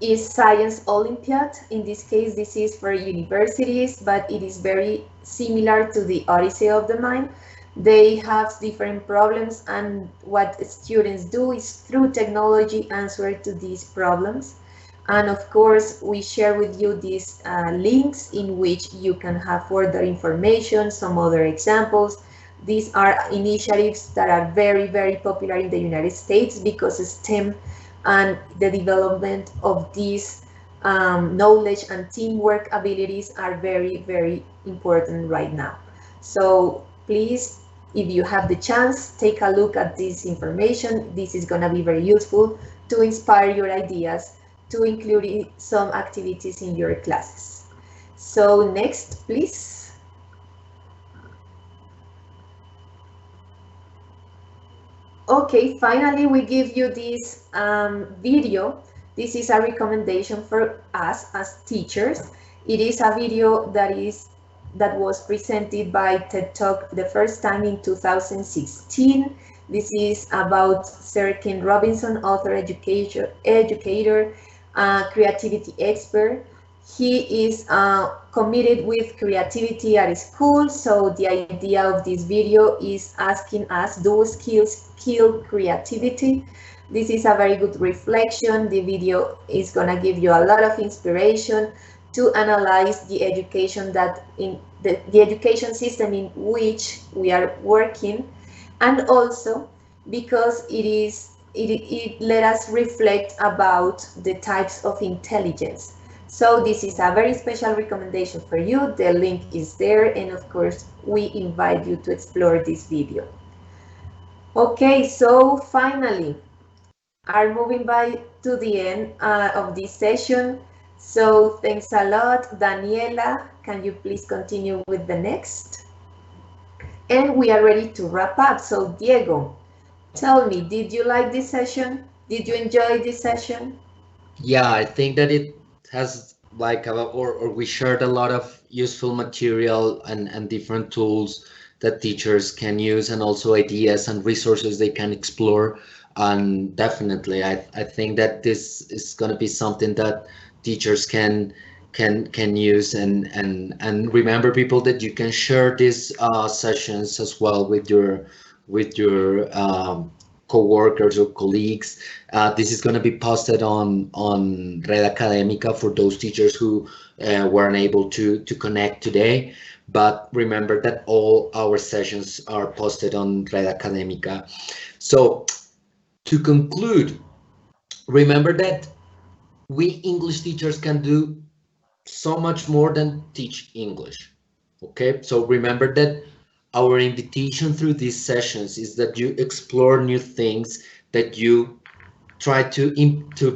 is Science Olympiad. In this case, this is for universities, but it is very similar to the Odyssey of the Mind. They have different problems, and what students do is through technology answer to these problems. And of course, we share with you these links in which you can have further information, some other examples. These are initiatives that are very, very popular in the United States because STEM and the development of these knowledge and teamwork abilities are very, very important right now. So please, if you have the chance, take a look at this information. This is going to be very useful to inspire your ideas, to include some activities in your classes. So next, please. Okay, finally, we give you this video. This is a recommendation for us as teachers. It is a video that was presented by TED Talk the first time in 2016. This is about Sir Ken Robinson, author, educator, creativity expert. He is committed with creativity at school, so the idea of this video is asking us, do skills kill creativity? This is a very good reflection. The video is going to give you a lot of inspiration to analyze the education that in the education system in which we are working, and also because it let us reflect about the types of intelligence. So this is a very special recommendation for you. The link is there, and of course we invite you to explore this video. Okay, so finally are moving by to the end of this session. So thanks a lot, Daniela. Can you please continue with the next? And we are ready to wrap up. So Diego, tell me, did you like this session? Did you enjoy this session? Yeah, I think that it has like or we shared a lot of useful material and different tools that teachers can use, and also ideas and resources they can explore. And definitely, I think that this is going to be something that teachers can use, and remember, people, that you can share these sessions as well with your co-workers or colleagues. This is going to be posted on Red Académica for those teachers who weren't able to connect today. But remember that all our sessions are posted on Red Académica. So to conclude, remember that we English teachers can do so much more than teach English. Okay, so remember that our invitation through these sessions is that you explore new things, that you try to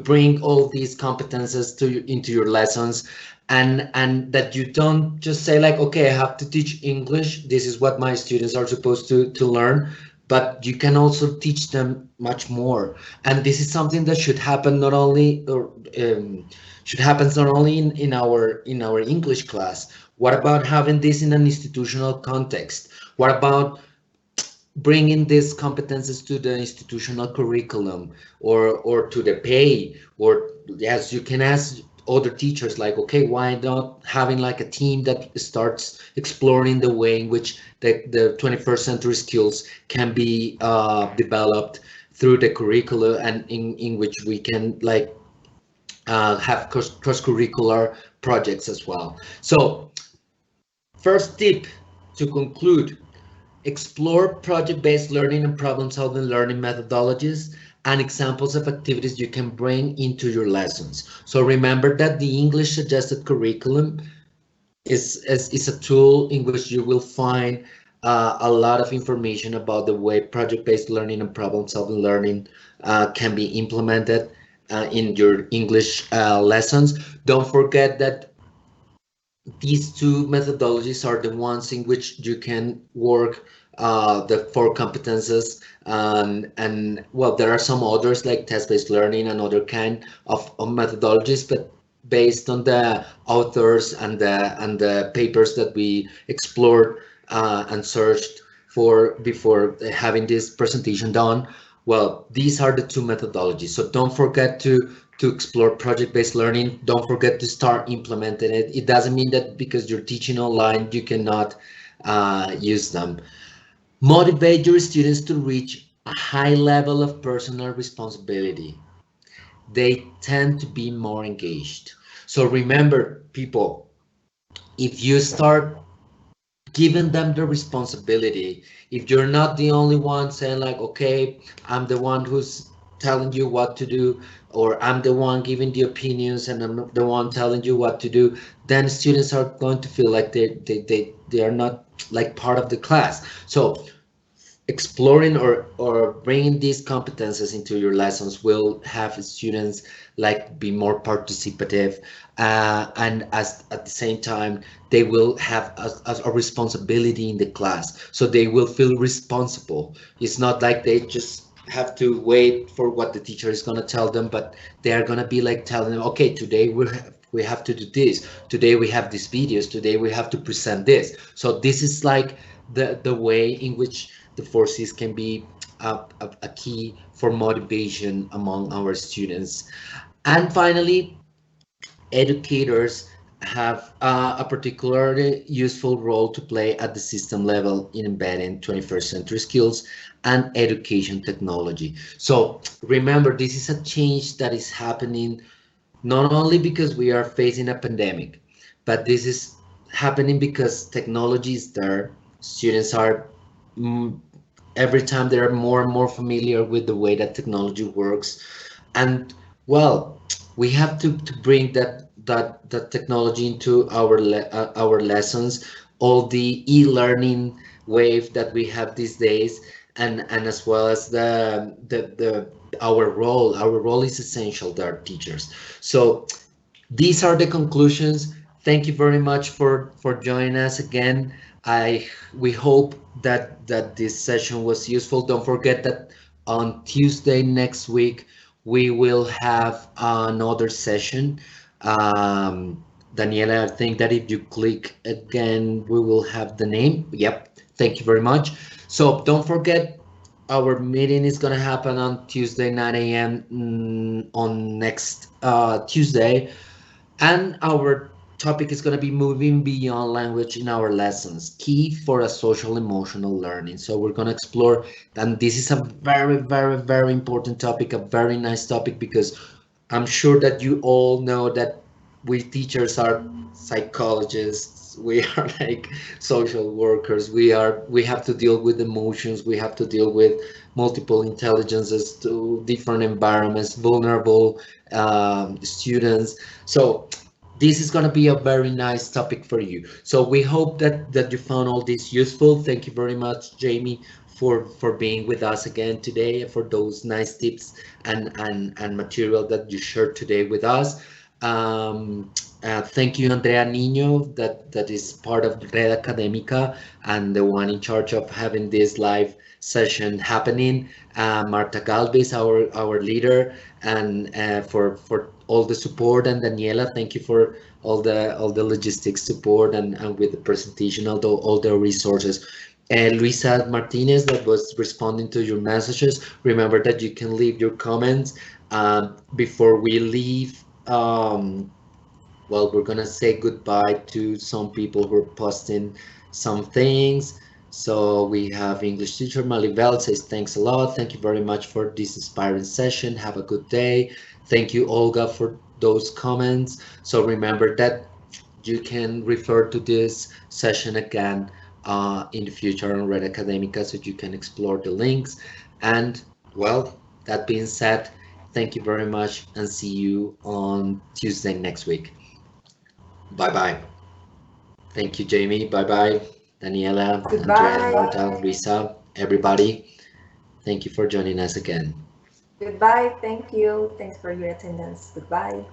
bring all these competences into your lessons, and that you don't just say like, okay, I have to teach English, this is what my students are supposed to learn, but you can also teach them much more. And this is something that should happen not only in our English class. What about having this in an institutional context? What about bringing these competences to the institutional curriculum, or to the pay? Or yes, you can ask other teachers like, okay, why not having like a team that starts exploring the way in which the 21st century skills can be developed through the curricula, and in which we can like have cross-curricular projects as well. So first tip to conclude: explore project-based learning and problem-solving learning methodologies and examples of activities you can bring into your lessons. So remember that the English suggested curriculum is a tool in which you will find a lot of information about the way project-based learning and problem-solving learning can be implemented in your English lessons. Don't forget that these two methodologies are the ones in which you can work the four competences, and well, there are some others like test-based learning and other kind of methodologies, but based on the authors and the papers that we explored and searched for before having this presentation done. Well, these are the two methodologies. So don't forget to explore project-based learning. Don't forget to start implementing it. It doesn't mean that because you're teaching online, you cannot use them. Motivate your students to reach a high level of personal responsibility. They tend to be more engaged. So remember, people, if you start giving them the responsibility, if you're not the only one saying like, okay, I'm the one who's telling you what to do, or I'm the one giving the opinions and I'm the one telling you what to do, then students are going to feel like they are not like part of the class. So exploring or bringing these competences into your lessons will have students like be more participative, and as at the same time they will have a responsibility in the class, so they will feel responsible. It's not like they just have to wait for what the teacher is going to tell them, but they are going to be like telling them, okay, today we have to do this, today we have these videos, today we have to present this. So this is like the way in which the forces can be a key for motivation among our students. And finally, educators have a particularly useful role to play at the system level in embedding 21st century skills and education technology. So remember, this is a change that is happening not only because we are facing a pandemic, but this is happening because technology is there. Students are mm, every time they're more and more familiar with the way that technology works, and well, we have to bring that technology into our lessons, all the e-learning wave that we have these days, and as well as the our role is essential there, teachers. So these are the conclusions. Thank you very much for joining us again. I we hope that this session was useful. Don't forget that on Tuesday next week we will have another session. Daniela, I think that if you click again, we will have the name. Yep. Thank you very much. So don't forget, our meeting is gonna happen on Tuesday 9 a.m. On next Tuesday, and our topic is going to be moving beyond language in our lessons, key for a social emotional learning. So we're going to explore, and this is a very, very, very important topic, a very nice topic, because I'm sure that you all know that we teachers are psychologists, we are like social workers, we have to deal with emotions, we have to deal with multiple intelligences to different environments, vulnerable students. So this is going to be a very nice topic for you. So we hope that you found all this useful. Thank you very much, Jamie, for being with us again today, for those nice tips and material that you shared today with us. Thank you, Andrea Nino, that is part of Red Academica and the one in charge of having this live session happening. Marta Galvez, our leader, and for all the support. And Daniela, thank you for all the logistics support and with the presentation, all the resources. And Luisa Martinez, that was responding to your messages. Remember that you can leave your comments before we leave. Well, we're gonna say goodbye to some people who are posting some things. So we have English teacher Malibel says, thanks a lot. Thank you very much for this inspiring session. Have a good day. Thank you, Olga, for those comments. So remember that you can refer to this session again in the future on Red Academica, so you can explore the links. And well, that being said, thank you very much and see you on Tuesday next week. Bye bye. Thank you, Jamie. Bye bye. Daniela, Andrea, Goodbye. Marta, Lisa, everybody. Thank you for joining us again. Goodbye. Thank you. Thanks for your attendance. Goodbye.